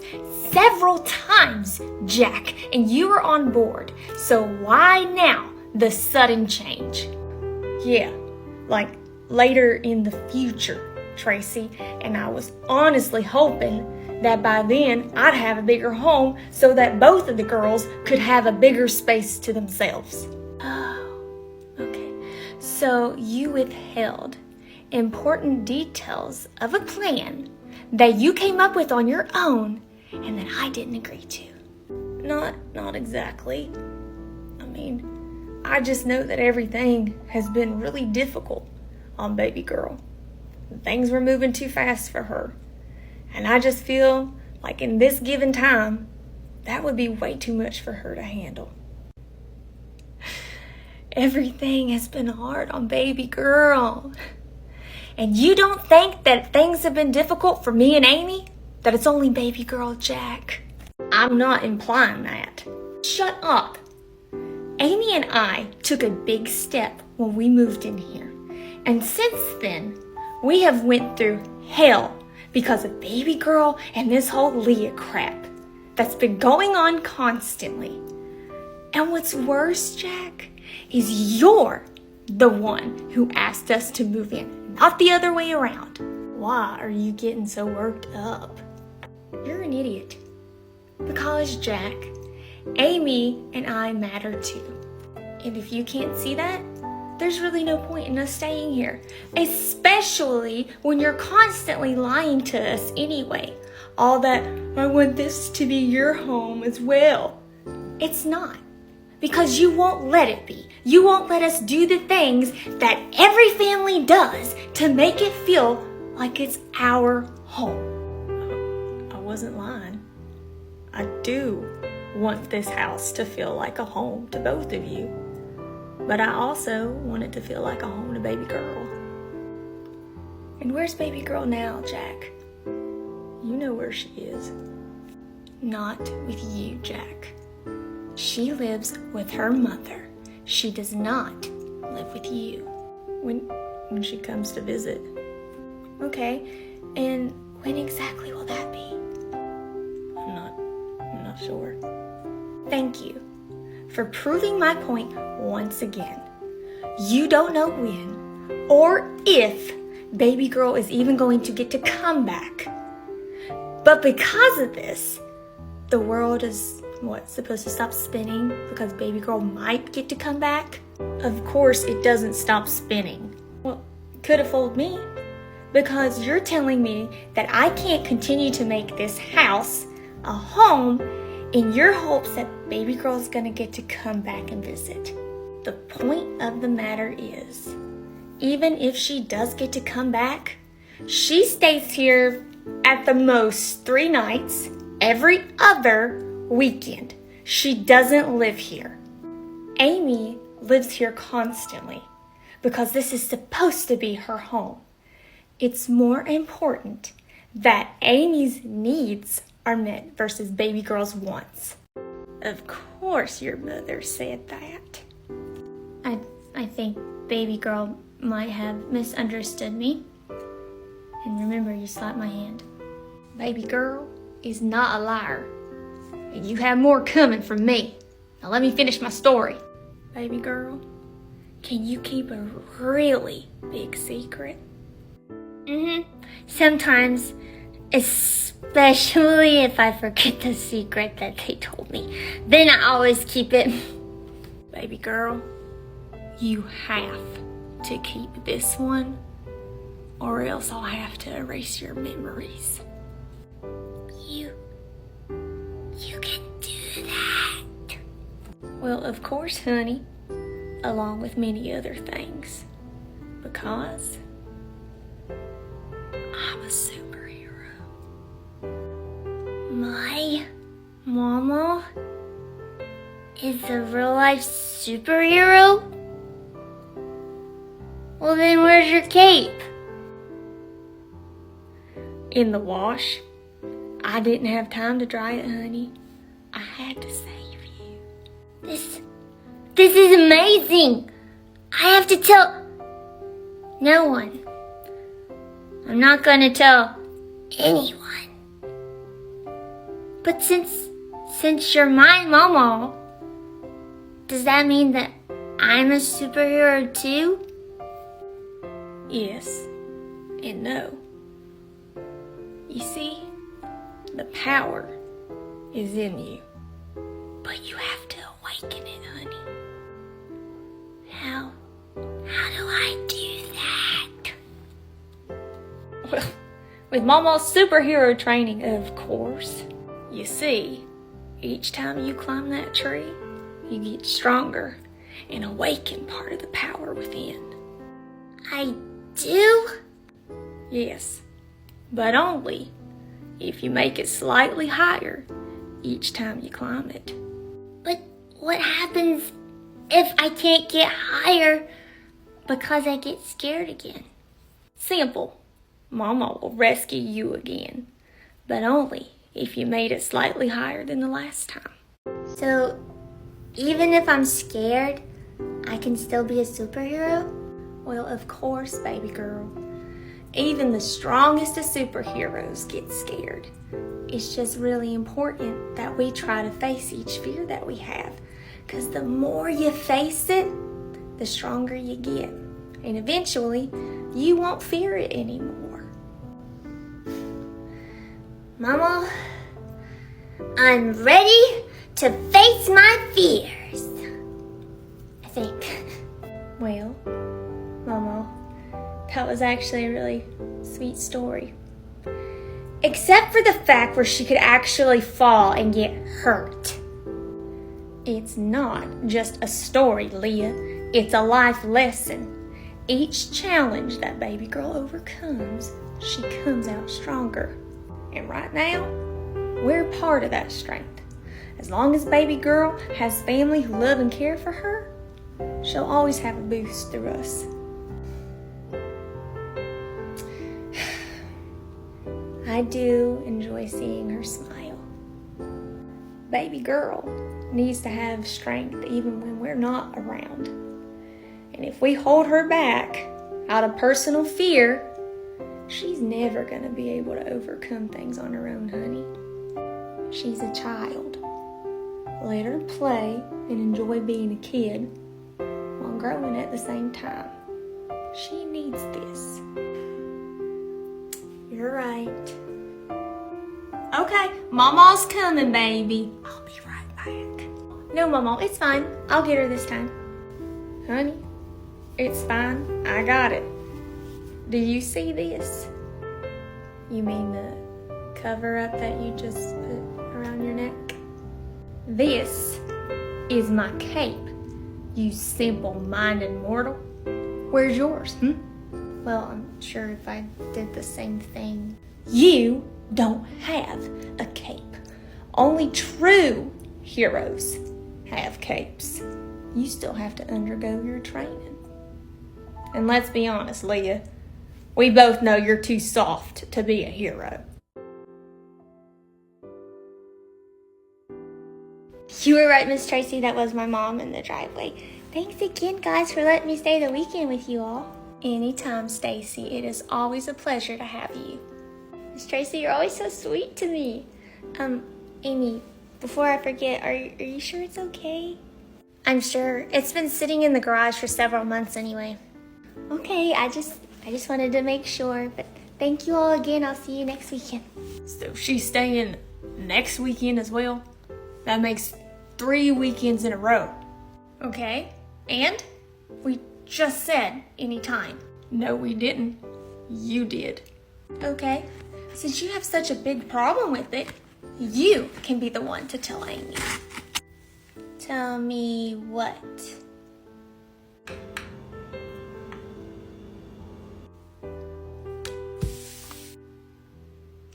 several times, Jack, and you were on board. So why now the sudden change? Yeah, like later in the future, Tracy, and I was honestly hoping that by then I'd have a bigger home so that both of the girls could have a bigger space to themselves. Oh, okay. So you withheld important details of a plan that you came up with on your own and that I didn't agree to. Not exactly. I mean, I just know that everything has been really difficult on baby girl. Things were moving too fast for her. And I just feel like in this given time, that would be way too much for her to handle. Everything has been hard on baby girl. And you don't think that things have been difficult for me and Amy? That it's only baby girl Jack? I'm not implying that. Shut up. Amy and I took a big step when we moved in here. And since then, we have went through hell because of baby girl and this whole Leah crap that's been going on constantly. And what's worse, Jack, is you're the one who asked us to move in, not the other way around. Why are you getting so worked up? You're an idiot. Because, Jack, Amy and I matter too. And if you can't see that, there's really no point in us staying here. Especially when you're constantly lying to us anyway. All that, I want this to be your home as well. It's not. Because you won't let it be. You won't let us do the things that every family does to make it feel like it's our home. I wasn't lying. I do want this house to feel like a home to both of you. But I also want it to feel like a home to baby girl. And where's baby girl now, Jack? You know where she is. Not with you, Jack. She lives with her mother. She does not live with you. When she comes to visit. Okay, and when exactly will that be? I'm not sure. Thank you for proving my point once again. You don't know when or if baby girl is even going to get to come back. But because of this, the world is supposed to stop spinning because baby girl might get to come back? Of course it doesn't stop spinning. Well, could have fooled me. Because you're telling me that I can't continue to make this house a home in your hopes that baby girl's gonna get to come back and visit. The point of the matter is, even if she does get to come back, she stays here at the most 3 nights every other weekend. She doesn't live here. Amy lives here constantly because this is supposed to be her home. It's more important that Amy's needs are met versus baby girl's wants. Of course your mother said that. I think baby girl might have misunderstood me. And remember, you slapped my hand. Baby girl is not a liar. And you have more coming from me. Now let me finish my story. Baby girl, can you keep a really big secret? Sometimes, especially if I forget the secret that they told me, then I always keep it. Baby girl, you have to keep this one, or else I'll have to erase your memories. You can do that. Well, of course, honey, along with many other things, because I'm a superhero. My mama is a real life superhero? Well, then where's your cape? In the wash. I didn't have time to dry it, honey. I had to save you. This is amazing. I have to tell no one. I'm not gonna tell anyone. But since you're my mama, does that mean that I'm a superhero too? Yes and no. You see, the power is in you, but you have to awaken it, honey. How do I do that? Well, with Mama's superhero training, of course. You see, each time you climb that tree, you get stronger and awaken part of the power within. I do? Yes, but only if you make it slightly higher each time you climb it. But what happens if I can't get higher because I get scared again? Simple. Mama will rescue you again, but only if you made it slightly higher than the last time. So, even if I'm scared, I can still be a superhero? Well, of course, baby girl. Even the strongest of superheroes get scared. It's just really important that we try to face each fear that we have, because the more you face it, the stronger you get. And eventually, you won't fear it anymore. Mama, I'm ready to face my fears. I think. Well, Mama, that was actually a really sweet story. Except for the fact where she could actually fall and get hurt. It's not just a story, Leah. It's a life lesson. Each challenge that baby girl overcomes, she comes out stronger. And right now, we're part of that strength. As long as baby girl has family who love and care for her, she'll always have a boost through us. I do enjoy seeing her smile. Baby girl needs to have strength even when we're not around. And if we hold her back out of personal fear, she's never going to be able to overcome things on her own, honey. She's a child. Let her play and enjoy being a kid while growing at the same time. She needs this. You're right. Okay, Mama's coming, baby. I'll be right back. No, Mama, it's fine. I'll get her this time. Honey, it's fine. I got it. Do you see this? You mean the cover up that you just put around your neck? This is my cape, you simple-minded mortal. Where's yours, Well, I'm sure if I did the same thing. You don't have a cape. Only true heroes have capes. You still have to undergo your training. And let's be honest, Leah, we both know you're too soft to be a hero. You were right, Miss Tracy. That was my mom in the driveway. Thanks again, guys, for letting me stay the weekend with you all. Anytime, Stacy. It is always a pleasure to have you. Miss Tracy, you're always so sweet to me. Amy, before I forget, are you sure it's okay? I'm sure. It's been sitting in the garage for several months anyway. Okay, I just wanted to make sure, but thank you all again. I'll see you next weekend. So she's staying next weekend as well? That makes 3 weekends in a row. Okay, and we just said anytime. No, we didn't. You did. Okay, since you have such a big problem with it, you can be the one to tell Amy. Tell me what?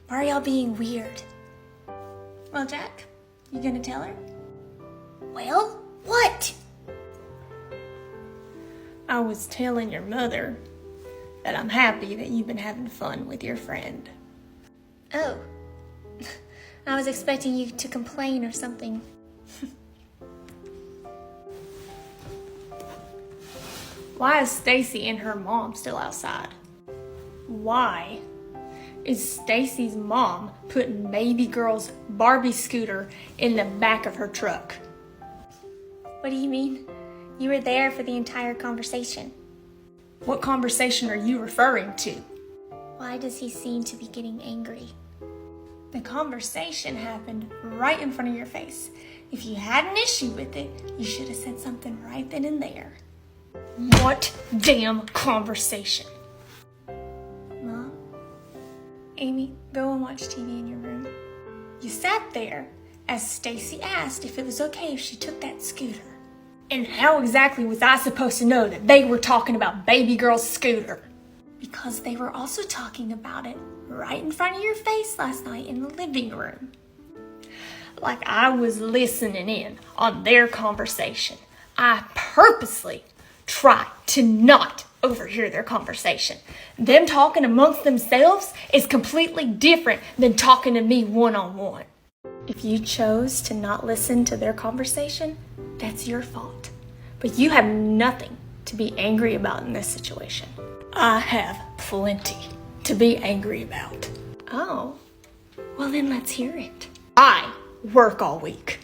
Why are y'all being weird? Well, Jack, you gonna tell her? Well, what? I was telling your mother that I'm happy that you've been having fun with your friend. Oh, I was expecting you to complain or something. Why is Stacy and her mom still outside? Why is Stacy's mom putting baby girl's Barbie scooter in the back of her truck? What do you mean? You were there for the entire conversation. What conversation are you referring to? Why does he seem to be getting angry? The conversation happened right in front of your face. If you had an issue with it, you should have said something right then and there. What damn conversation? Mom? Amy, go and watch TV in your room. You sat there as Stacy asked if it was okay if she took that scooter. And how exactly was I supposed to know that they were talking about baby girl's scooter? Because they were also talking about it right in front of your face last night in the living room. Like I was listening in on their conversation. I purposely tried to not overhear their conversation. Them talking amongst themselves is completely different than talking to me one-on-one. If you chose to not listen to their conversation, that's your fault. But you have nothing to be angry about in this situation. I have plenty to be angry about. Oh, well then let's hear it. I work all week,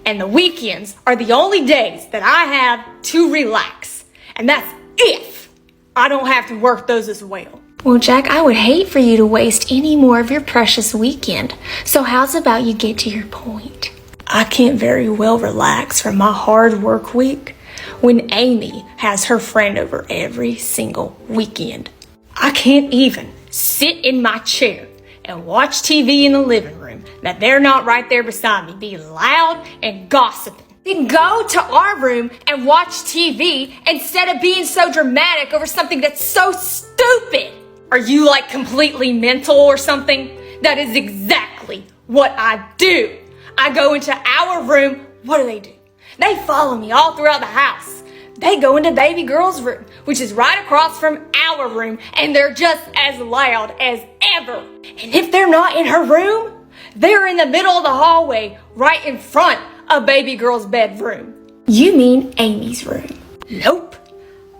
and the weekends are the only days that I have to relax. And that's if I don't have to work those as well. Well, Jack, I would hate for you to waste any more of your precious weekend. So how's about you get to your point? I can't very well relax from my hard work week when Amy has her friend over every single weekend. I can't even sit in my chair and watch TV in the living room that they're not right there beside me being loud and gossiping. Then go to our room and watch TV instead of being so dramatic over something that's so stupid. Are you like completely mental or something? That is exactly what I do. I go into our room. What do? They follow me all throughout the house. They go into baby girl's room, which is right across from our room, and they're just as loud as ever. And if they're not in her room, they're in the middle of the hallway, right in front of baby girl's bedroom. You mean Amy's room? Nope.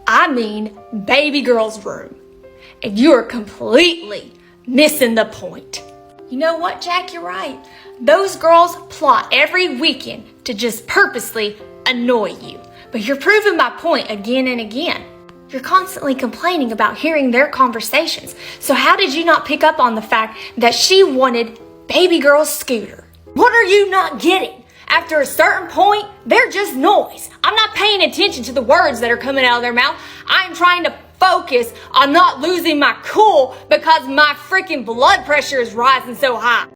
I mean baby girl's room. And you're completely missing the point. You know what, Jack? You're right. Those girls plot every weekend to just purposely annoy you. But you're proving my point again and again. You're constantly complaining about hearing their conversations. So how did you not pick up on the fact that she wanted baby girl's scooter? What are you not getting? After a certain point, they're just noise. I'm not paying attention to the words that are coming out of their mouth. I'm trying to focus on not losing my cool because my freaking blood pressure is rising so high.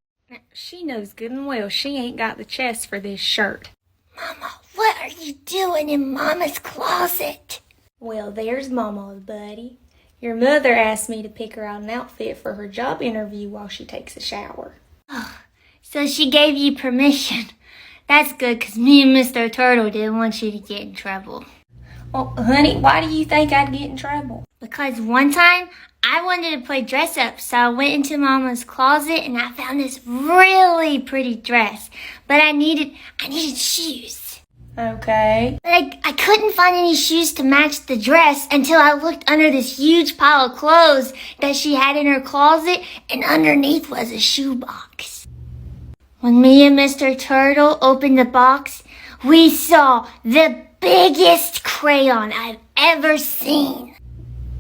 She knows good and well she ain't got the chest for this shirt. Mama, what are you doing in Mama's closet? Well, there's Mama, buddy. Your mother asked me to pick her out an outfit for her job interview while she takes a shower. Oh, so she gave you permission. That's good, because me and Mr. Turtle didn't want you to get in trouble. Well, honey, why do you think I'd get in trouble? Because one time, I wanted to play dress up, so I went into Mama's closet and I found this really pretty dress. But I needed shoes. Okay. But I couldn't find any shoes to match the dress until I looked under this huge pile of clothes that she had in her closet, and underneath was a shoebox. When me and Mr. Turtle opened the box, we saw the biggest crayon I've ever seen.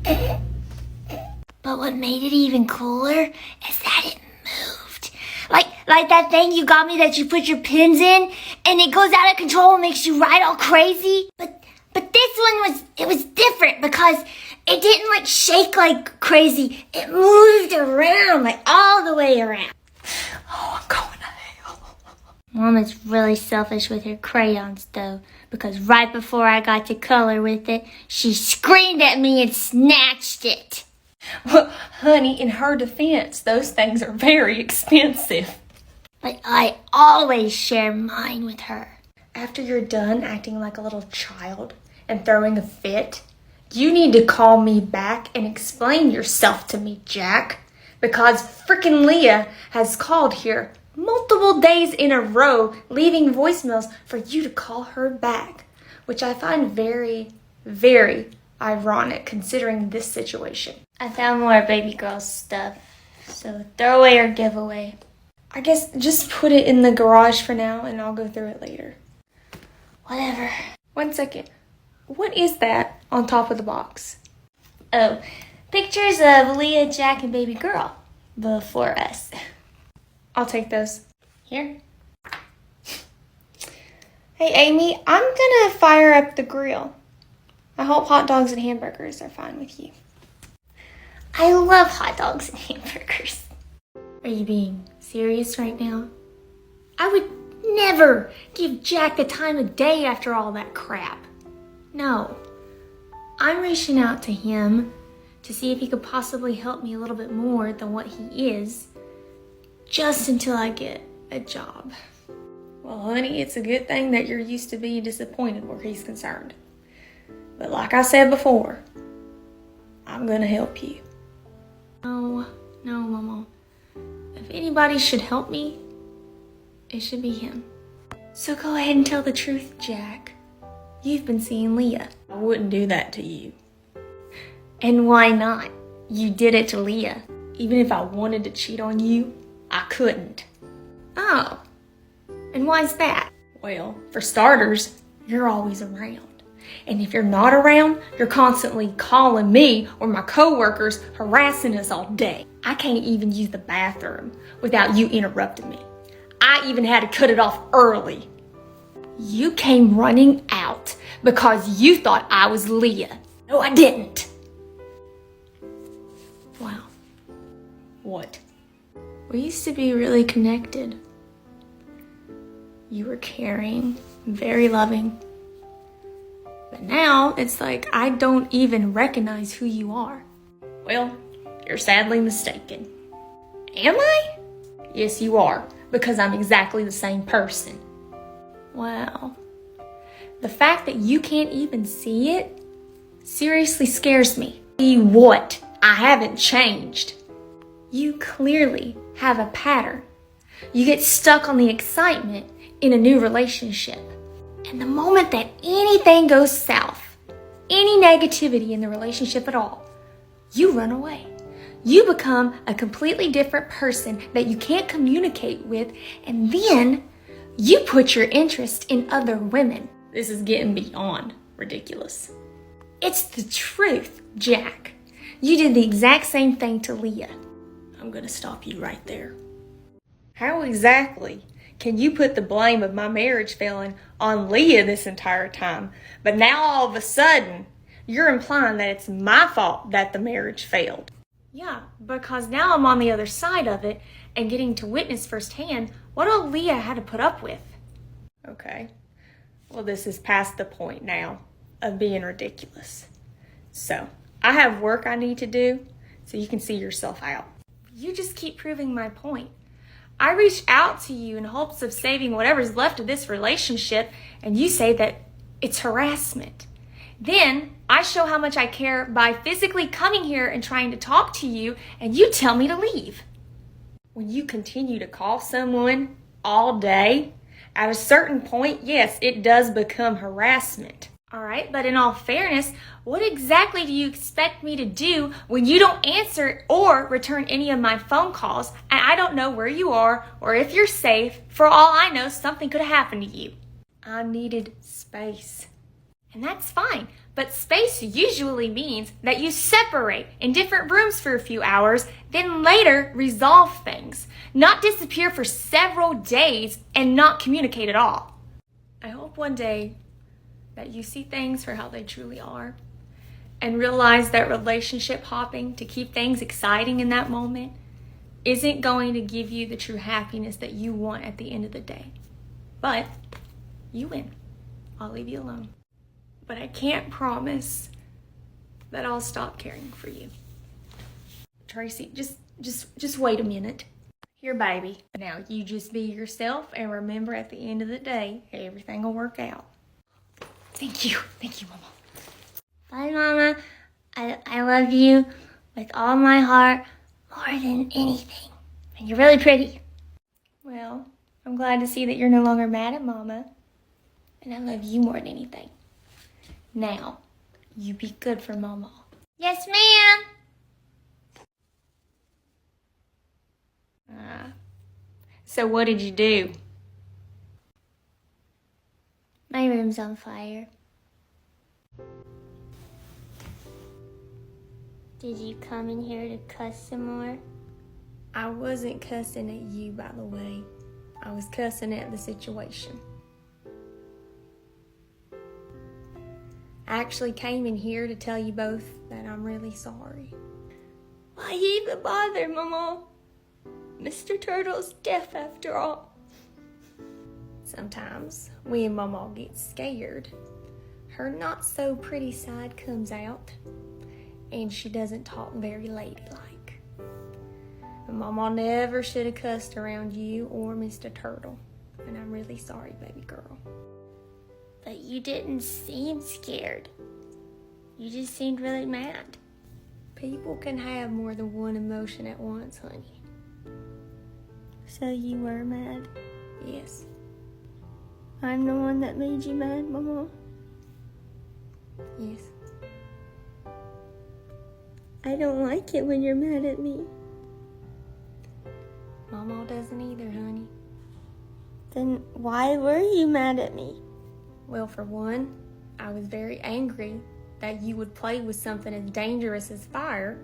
But what made it even cooler is that it moved. Like that thing you got me that you put your pins in and it goes out of control and makes you write all crazy. But this one was different because it didn't like shake like crazy. It moved around, like all the way around. Oh, I'm going to hell. Mama's really selfish with her crayons though, because right before I got to color with it, she screamed at me and snatched it. Well, honey, in her defense, those things are very expensive. But I always share mine with her. After you're done acting like a little child and throwing a fit, you need to call me back and explain yourself to me, Jack. Because frickin' Leah has called here multiple days in a row, leaving voicemails for you to call her back. Which I find very, very ironic considering this situation. I found more baby girl stuff, so throwaway or giveaway. I guess just put it in the garage for now and I'll go through it later. Whatever. 1 second. What is that on top of the box? Oh, pictures of Leah, Jack, and baby girl before us. I'll take those. Here. Hey, Amy, I'm gonna fire up the grill. I hope hot dogs and hamburgers are fine with you. I love hot dogs and hamburgers. Are you being serious right now? I would never give Jack the time of day after all that crap. No, I'm reaching out to him to see if he could possibly help me a little bit more than what he is, just until I get a job. Well, honey, it's a good thing that you're used to being disappointed where he's concerned. But like I said before, I'm gonna help you. No, Mama. If anybody should help me, it should be him. So go ahead and tell the truth, Jack. You've been seeing Leah. I wouldn't do that to you. And why not? You did it to Leah. Even if I wanted to cheat on you, I couldn't. Oh, and why's that? Well, for starters, you're always around. And if you're not around, you're constantly calling me or my coworkers, harassing us all day. I can't even use the bathroom without you interrupting me. I even had to cut it off early. You came running out because you thought I was Leah. No, I didn't. Wow. What? We used to be really connected. You were caring, very loving. But now it's like I don't even recognize who you are. Well, you're sadly mistaken. Am I? Yes, you are, because I'm exactly the same person. Wow. The fact that you can't even see it seriously scares me. See what? I haven't changed. You clearly have a pattern. You get stuck on the excitement in a new relationship. And the moment that anything goes south, any negativity in the relationship at all, you run away. You become a completely different person that you can't communicate with, and then you put your interest in other women. This is getting beyond ridiculous. It's the truth, Jack. You did the exact same thing to Leah. I'm gonna stop you right there. How exactly can you put the blame of my marriage failing on Leah this entire time, but now all of a sudden you're implying that it's my fault that the marriage failed? Yeah, because now I'm on the other side of it and getting to witness firsthand what all Leah had to put up with. Okay. Well, this is past the point now of being ridiculous. So, I have work I need to do so you can see yourself out. You just keep proving my point. I reached out to you in hopes of saving whatever's left of this relationship, and you say that it's harassment. Then I show how much I care by physically coming here and trying to talk to you, and you tell me to leave. When you continue to call someone all day, at a certain point, yes, it does become harassment. All right, but in all fairness, what exactly do you expect me to do when you don't answer or return any of my phone calls, and I don't know where you are or if you're safe? For all I know, something could have happened to you. I needed space. And that's fine, but space usually means that you separate in different rooms for a few hours, then later resolve things, not disappear for several days and not communicate at all. I hope one day that you see things for how they truly are and realize that relationship hopping to keep things exciting in that moment isn't going to give you the true happiness that you want at the end of the day. But you win. I'll leave you alone. But I can't promise that I'll stop caring for you. Tracy, just wait a minute. Here, baby. Now you just be yourself and remember at the end of the day, everything will work out. Thank you, Mama. Bye, Mama. I love you with all my heart more than anything. And you're really pretty. Well, I'm glad to see that you're no longer mad at Mama. And I love you more than anything. Now, you be good for Mama. Yes, ma'am. So what did you do? My room's on fire. Did you come in here to cuss some more? I wasn't cussing at you, by the way. I was cussing at the situation. I actually came in here to tell you both that I'm really sorry. Why even bother, Mama? Mr. Turtle's deaf after all. Sometimes when Mama gets scared, her not so pretty side comes out and she doesn't talk very ladylike. Mama never should have cussed around you or Mr. Turtle, and I'm really sorry, baby girl. But you didn't seem scared. You just seemed really mad. People can have more than one emotion at once, honey. So you were mad? Yes. I'm the one that made you mad, Mama? Yes. I don't like it when you're mad at me. Mama doesn't either, honey. Then why were you mad at me? Well, for one, I was very angry that you would play with something as dangerous as fire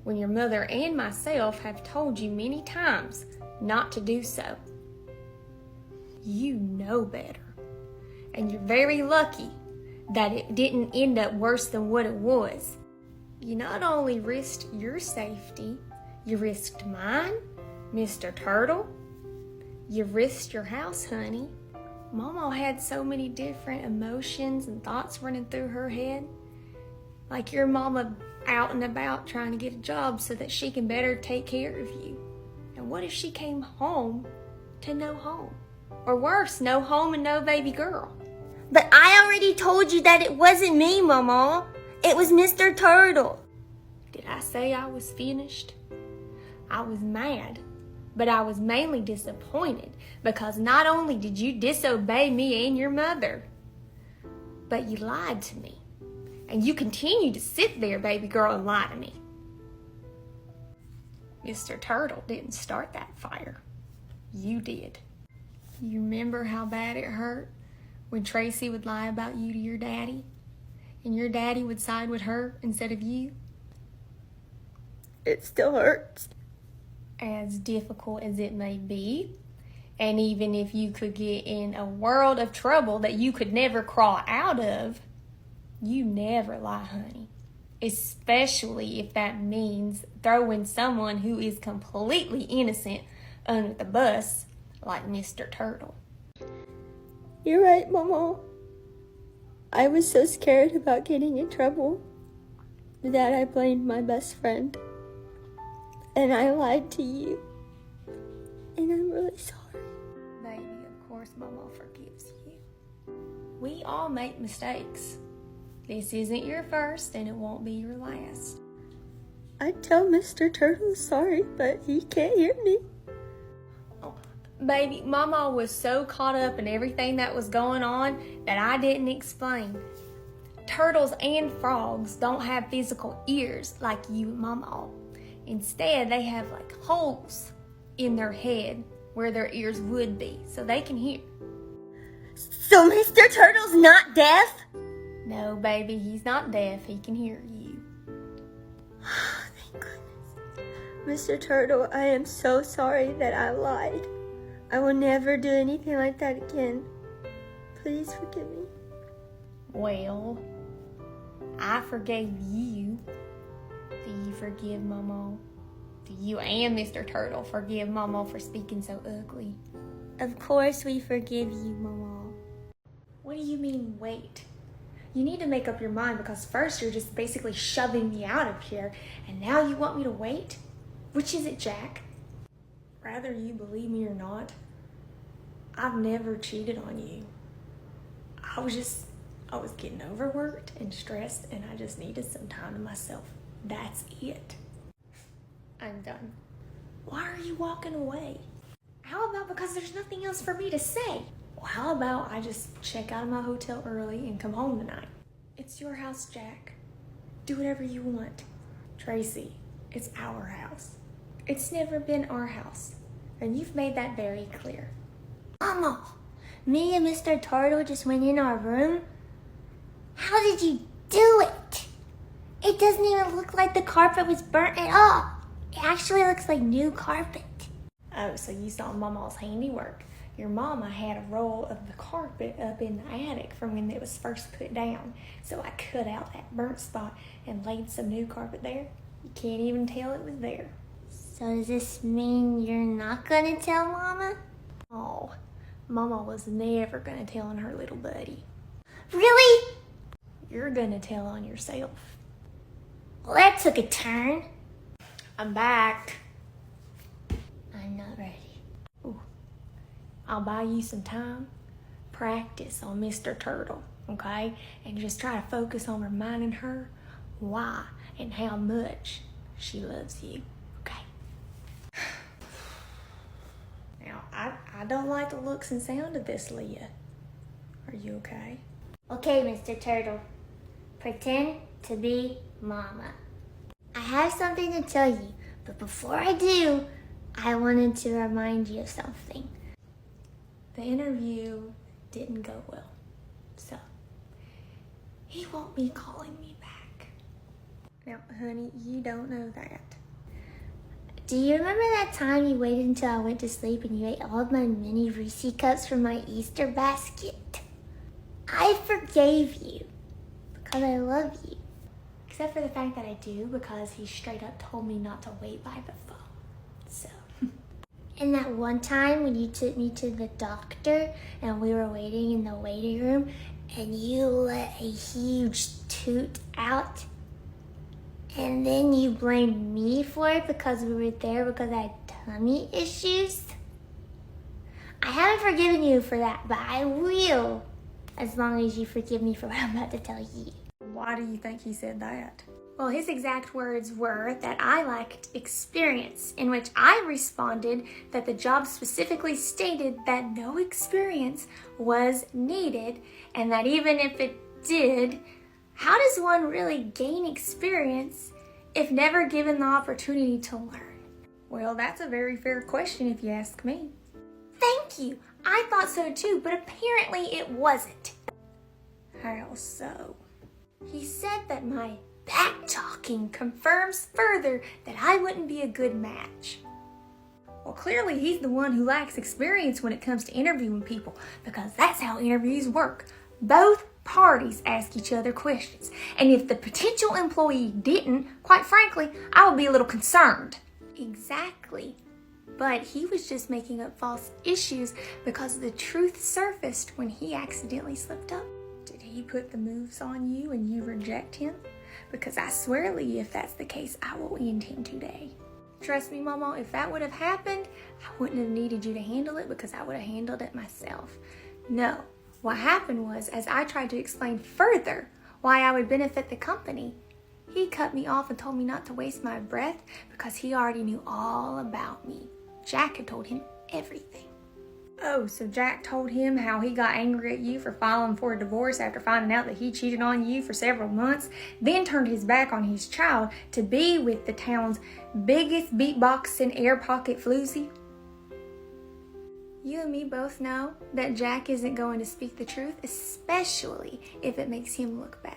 when your mother and myself have told you many times not to do so. You know better. And you're very lucky that it didn't end up worse than what it was. You not only risked your safety, you risked mine, Mr. Turtle. You risked your house, honey. Mama had so many different emotions and thoughts running through her head. Like your mama out and about trying to get a job so that she can better take care of you. And what if she came home to no home? Or worse, no home and no baby girl? But I already told you that it wasn't me, Mama. It was Mr. Turtle. Did I say I was finished? I was mad, but I was mainly disappointed because not only did you disobey me and your mother, but you lied to me. And you continue to sit there, baby girl, and lie to me. Mr. Turtle didn't start that fire. You did. You remember how bad it hurt when Tracy would lie about you to your daddy? And your daddy would side with her instead of you? It still hurts. As difficult as it may be, and even if you could get in a world of trouble that you could never crawl out of, you never lie, honey. Especially if that means throwing someone who is completely innocent under the bus, like Mr. Turtle. You're right, Mama. I was so scared about getting in trouble that I blamed my best friend. And I lied to you. And I'm really sorry. Baby, of course Mama forgives you. We all make mistakes. This isn't your first and it won't be your last. I'd tell Mr. Turtle sorry, but he can't hear me. Oh, baby, Mama was so caught up in everything that was going on that I didn't explain. Turtles and frogs don't have physical ears like you and Mama. Instead, they have like holes in their head where their ears would be, so they can hear. So Mr. Turtle's not deaf? No, baby, he's not deaf. He can hear you. Thank goodness. Mr. Turtle, I am so sorry that I lied. I will never do anything like that again. Please forgive me. Well, I forgave you. Do you forgive Mama? Do you and Mr. Turtle forgive Mama for speaking so ugly? Of course we forgive you, Mama. What do you mean, wait? You need to make up your mind because first you're just basically shoving me out of here, and now you want me to wait? Which is it, Jack? Whether you believe me or not, I've never cheated on you. I was getting overworked and stressed, and I just needed some time to myself. That's it. I'm done. Why are you walking away? How about because there's nothing else for me to say? Well, how about I just check out of my hotel early and come home tonight? It's your house, Jack. Do whatever you want. Tracy, it's our house. It's never been our house, and you've made that very clear. Mama, me and Mr. Turtle just went in our room? How did you do it? It doesn't even look like the carpet was burnt at all. It actually looks like new carpet. Oh, so you saw Mama's handiwork. Your mama had a roll of the carpet up in the attic from when it was first put down. So I cut out that burnt spot and laid some new carpet there. You can't even tell it was there. So does this mean you're not gonna tell Mama? Oh, Mama was never gonna tell on her little buddy. Really? You're gonna tell on yourself. Well, that took a turn. I'm back. I'm not ready. I'll buy you some time. Practice on Mr. Turtle, okay? And just try to focus on reminding her why and how much she loves you, okay? Now, I don't like the looks and sound of this, Leah. Are you okay? Okay, Mr. Turtle. Pretend to be Mama. I have something to tell you, but before I do, I wanted to remind you of something. The interview didn't go well, so he won't be calling me back. Now, honey, you don't know that. Do you remember that time you waited until I went to sleep and you ate all of my mini Reese's cups from my Easter basket? I forgave you because I love you. Except for the fact that I do, because he straight up told me not to wait by the phone. So. And that one time when you took me to the doctor and we were waiting in the waiting room and you let a huge toot out and then you blamed me for it because we were there because I had tummy issues. I haven't forgiven you for that, but I will as long as you forgive me for what I'm about to tell you. Why do you think he said that? Well, his exact words were that I lacked experience, in which I responded that the job specifically stated that no experience was needed, and that even if it did, how does one really gain experience if never given the opportunity to learn? Well, that's a very fair question if you ask me. Thank you. I thought so too, but apparently it wasn't. How so? He said that my back talking confirms further that I wouldn't be a good match. Well, clearly he's the one who lacks experience when it comes to interviewing people, because that's how interviews work. Both parties ask each other questions, and if the potential employee didn't, quite frankly, I would be a little concerned. Exactly. But he was just making up false issues because the truth surfaced when he accidentally slipped up. Did he put the moves on you and you reject him? Because I swear, Lee, if that's the case, I will end him today. Trust me, Mama, if that would have happened, I wouldn't have needed you to handle it because I would have handled it myself. No, what happened was, as I tried to explain further why I would benefit the company, he cut me off and told me not to waste my breath because he already knew all about me. Jack had told him everything. Oh, so Jack told him how he got angry at you for filing for a divorce after finding out that he cheated on you for several months, then turned his back on his child to be with the town's biggest beatboxing air pocket floozy? You and me both know that Jack isn't going to speak the truth, especially if it makes him look bad.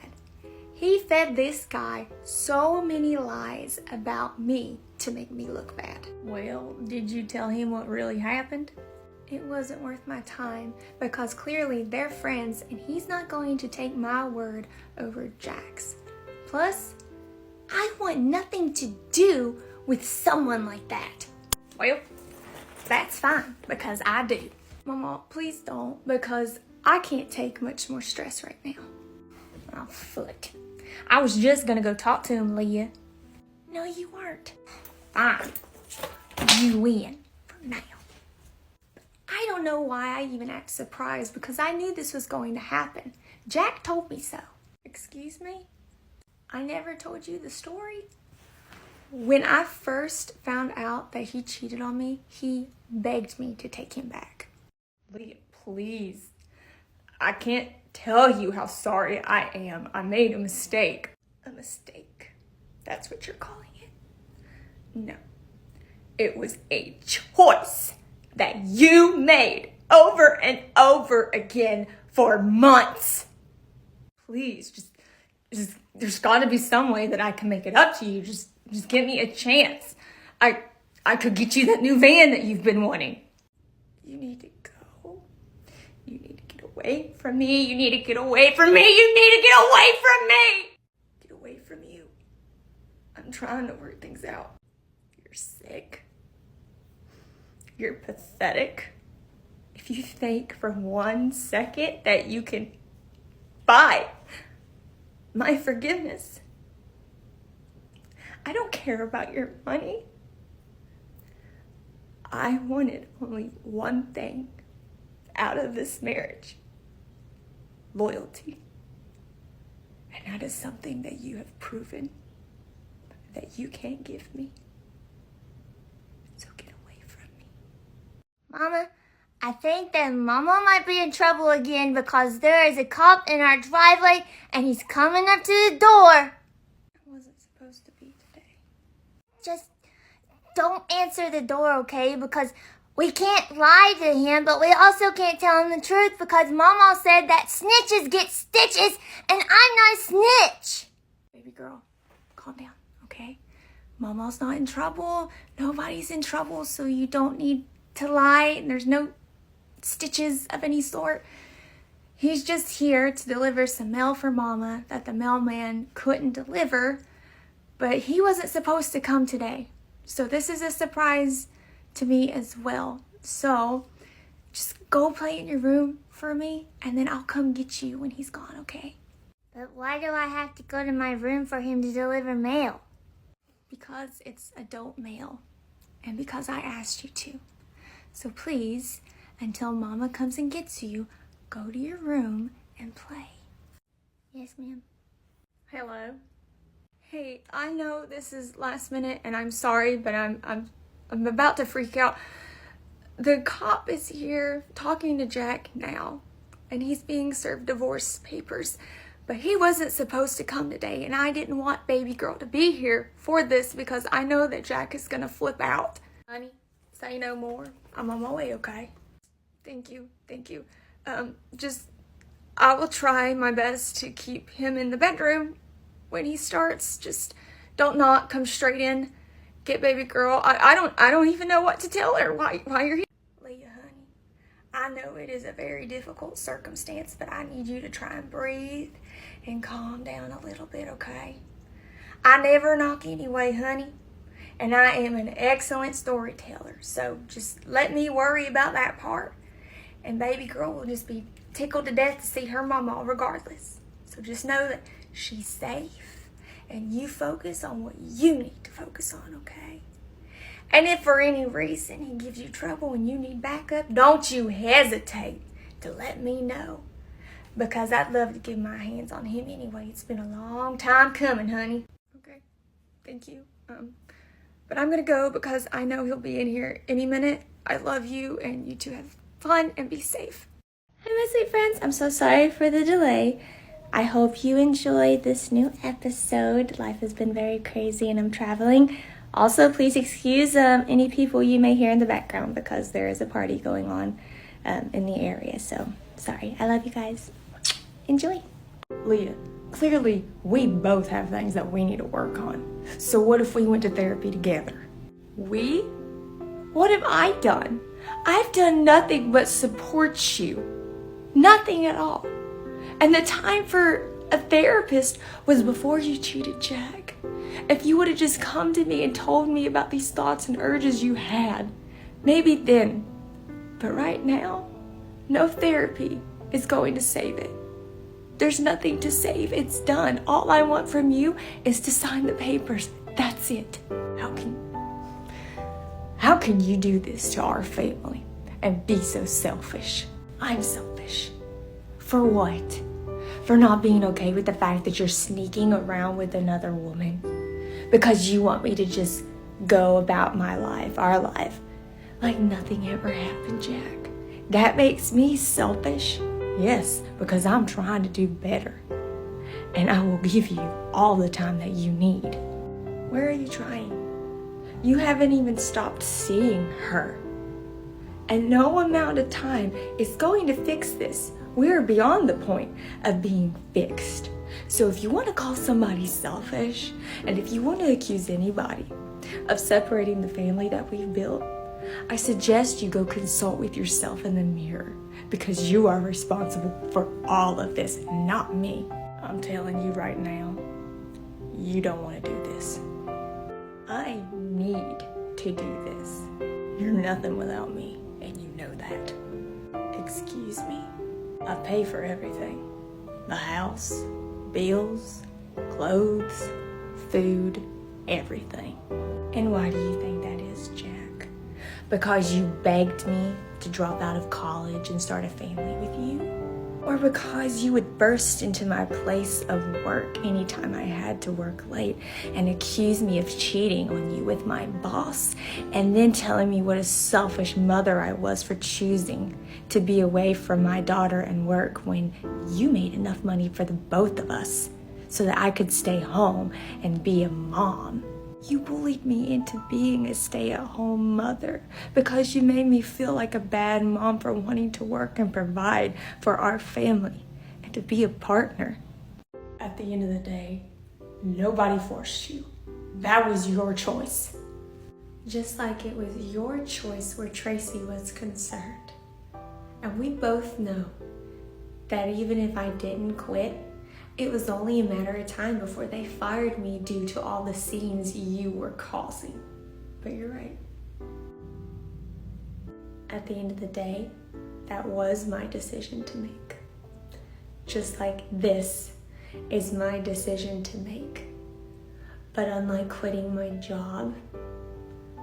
He fed this guy so many lies about me to make me look bad. Well, did you tell him what really happened? It wasn't worth my time because clearly they're friends and he's not going to take my word over Jack's. Plus, I want nothing to do with someone like that. Well, that's fine because I do. Mama, please don't, because I can't take much more stress right now. Oh, foot. I was just gonna go talk to him, Leah. No, you weren't. Fine. You win for now. I don't know why I even act surprised because I knew this was going to happen. Jack told me so. Excuse me? I never told you the story? When I first found out that he cheated on me, he begged me to take him back. Leah, please. I can't tell you how sorry I am. I made a mistake. A mistake? That's what you're calling it? No. It was a choice that you made over and over again for months. Please, just there's got to be some way that I can make it up to you. Just give me a chance. I could get you that new van that you've been wanting. You need to go. You need to get away from me. You need to get away from me. You need to get away from me. Get away from you. I'm trying to work things out. You're sick. You're pathetic. if you think for 1 second that you can buy my forgiveness. I don't care about your money. I wanted only one thing out of this marriage: loyalty. And that is something that you have proven that you can't give me. So get away from me. Mama, I think that Mama might be in trouble again because there is a cop in our driveway and he's coming up to the door. I wasn't supposed to be today. Just don't answer the door, okay? Because we can't lie to him, but we also can't tell him the truth because Mama said that snitches get stitches and I'm not a snitch. Baby girl, calm down, okay? Mama's not in trouble. Nobody's in trouble, so you don't need to lie. And there's no stitches of any sort. He's just here to deliver some mail for Mama that the mailman couldn't deliver, but he wasn't supposed to come today. So this is a surprise to me as well. So just go play in your room for me, and then I'll come get you when he's gone, okay? But why do I have to go to my room for him to deliver mail? Because it's adult mail, and because I asked you to. So please, until Mama comes and gets you, go to your room and play. Yes, ma'am. Hello. Hey, I know this is last minute, and I'm sorry, but I'm about to freak out. The cop is here talking to Jack now, and he's being served divorce papers. But he wasn't supposed to come today, and I didn't want baby girl to be here for this because I know that Jack is gonna flip out. Honey, say no more. I'm on my way, okay? Thank you. I will try my best to keep him in the bedroom when he starts. Just don't knock, come straight in. Get baby girl. I don't even know what to tell her why you're here. Leah, honey, I know it is a very difficult circumstance, but I need you to try and breathe and calm down a little bit, okay? I never knock anyway, honey, and I am an excellent storyteller, so just let me worry about that part, and baby girl will just be tickled to death to see her mama regardless. So just know that she's safe, and you focus on what you need to focus on, okay? And if for any reason he gives you trouble and you need backup, don't you hesitate to let me know, because I'd love to get my hands on him anyway. It's been a long time coming, honey. Okay, thank you. But I'm gonna go because I know he'll be in here any minute. I love you, and you two have fun and be safe. Hi, my sweet friends. I'm so sorry for the delay. I hope you enjoyed this new episode. Life has been very crazy and I'm traveling. Also, please excuse any people you may hear in the background because there is a party going on in the area. So, sorry. I love you guys. Enjoy. Leah, clearly we both have things that we need to work on. So what if we went to therapy together? We? What have I done? I've done nothing but support you. Nothing at all. And the time for a therapist was before you cheated Jack. If you would have just come to me and told me about these thoughts and urges you had, maybe then. But right now, no therapy is going to save it. There's nothing to save. It's done. All I want from you is to sign the papers. That's it. How can you do this to our family and be so selfish? I'm selfish. For what? For not being okay with the fact that you're sneaking around with another woman? Because you want me to just go about my life, our life, like nothing ever happened, Jack? That makes me selfish? Yes, because I'm trying to do better. And I will give you all the time that you need. Where are you trying? You haven't even stopped seeing her. And no amount of time is going to fix this. We're beyond the point of being fixed. So if you want to call somebody selfish, and if you want to accuse anybody of separating the family that we've built, I suggest you go consult with yourself in the mirror, because you are responsible for all of this, not me. I'm telling you right now, you don't want to do this. I need to do this. You're nothing without me, and you know that. Excuse me. I pay for everything. The house, bills, clothes, food, everything. And why do you think that is, Jack? Because you begged me to drop out of college and start a family with you? Or because you would burst into my place of work anytime I had to work late and accuse me of cheating on you with my boss, and then telling me what a selfish mother I was for choosing to be away from my daughter and work when you made enough money for the both of us so that I could stay home and be a mom? You bullied me into being a stay-at-home mother because you made me feel like a bad mom for wanting to work and provide for our family and to be a partner. At the end of the day, nobody forced you. That was your choice. Just like it was your choice where Tracy was concerned. And we both know that even if I didn't quit, it was only a matter of time before they fired me due to all the scenes you were causing. But you're right. At the end of the day, that was my decision to make. Just like this is my decision to make. But unlike quitting my job,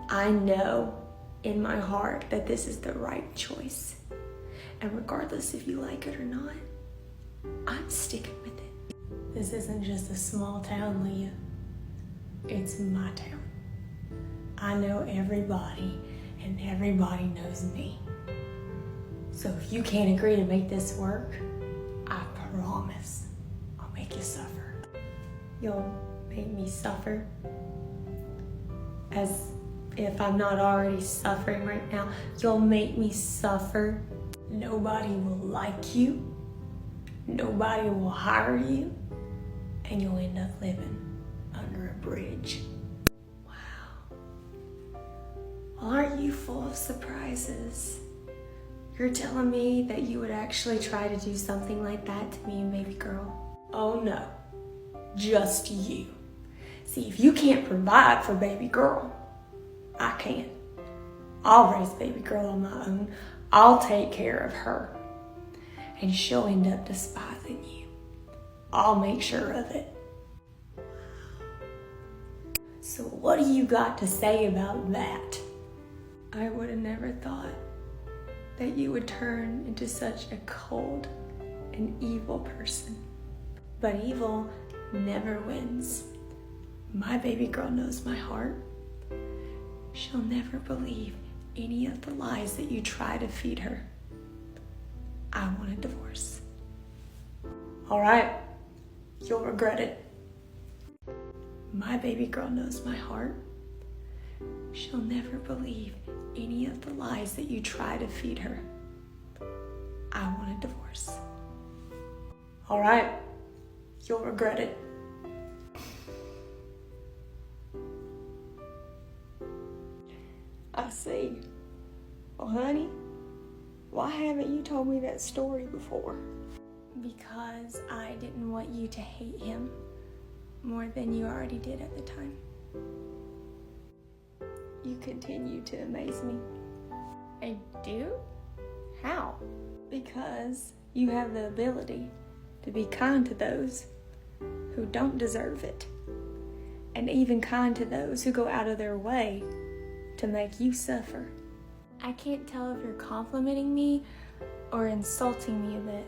I know in my heart that this is the right choice. And regardless if you like it or not, I'm sticking with it. This isn't just a small town, Leah. It's my town. I know everybody, and everybody knows me. So if you can't agree to make this work, I promise I'll make you suffer. You'll make me suffer? As if I'm not already suffering right now. You'll make me suffer. Nobody will like you. Nobody will hire you. And you'll end up living under a bridge. Wow. Well, aren't you full of surprises? You're telling me that you would actually try to do something like that to me and baby girl? Oh no, just you. See, if you can't provide for baby girl, I can. I'll raise baby girl on my own. I'll take care of her. And she'll end up despising you. I'll make sure of it. So what do you got to say about that? I would have never thought that you would turn into such a cold and evil person. But evil never wins. My baby girl knows my heart. She'll never believe any of the lies that you try to feed her. I want a divorce. All right. You'll regret it. My baby girl knows my heart. She'll never believe any of the lies that you try to feed her. I want a divorce. All right. You'll regret it. I see. Well, honey, why haven't you told me that story before? Because I didn't want you to hate him more than you already did at the time. You continue to amaze me. I do? How? Because you have the ability to be kind to those who don't deserve it, and even kind to those who go out of their way to make you suffer. I can't tell if you're complimenting me or insulting me a bit.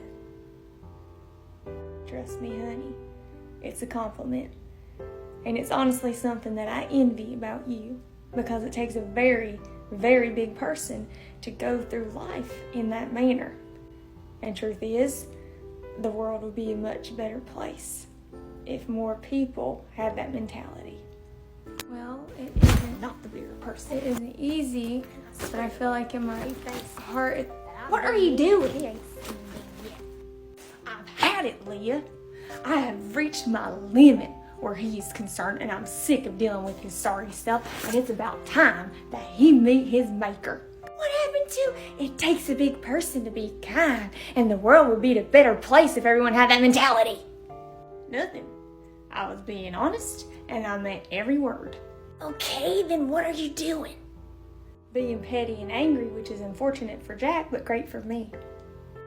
Trust me, honey, it's a compliment. And it's honestly something that I envy about you, because it takes a very, very big person to go through life in that manner. And truth is, the world would be a much better place if more people had that mentality. Well, it isn't Not the bigger person. It isn't easy, but I feel like in my heart... What are you doing? I've had it, Leah. I have reached my limit where he's concerned, and I'm sick of dealing with his sorry self, and it's about time that he meet his maker. What happened to it takes a big person to be kind, and the world would be a better place if everyone had that mentality? Nothing. I was being honest, and I meant every word. Okay, then what are you doing? Being petty and angry, which is unfortunate for Jack, but great for me.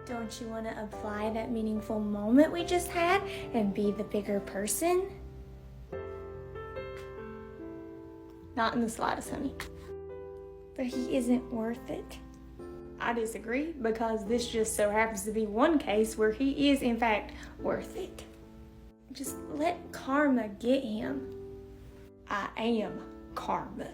Don't you want to apply that meaningful moment we just had and be the bigger person? Not in the slightest, honey. But he isn't worth it. I disagree, because this just so happens to be one case where he is in fact worth it. Just let karma get him. I am karma.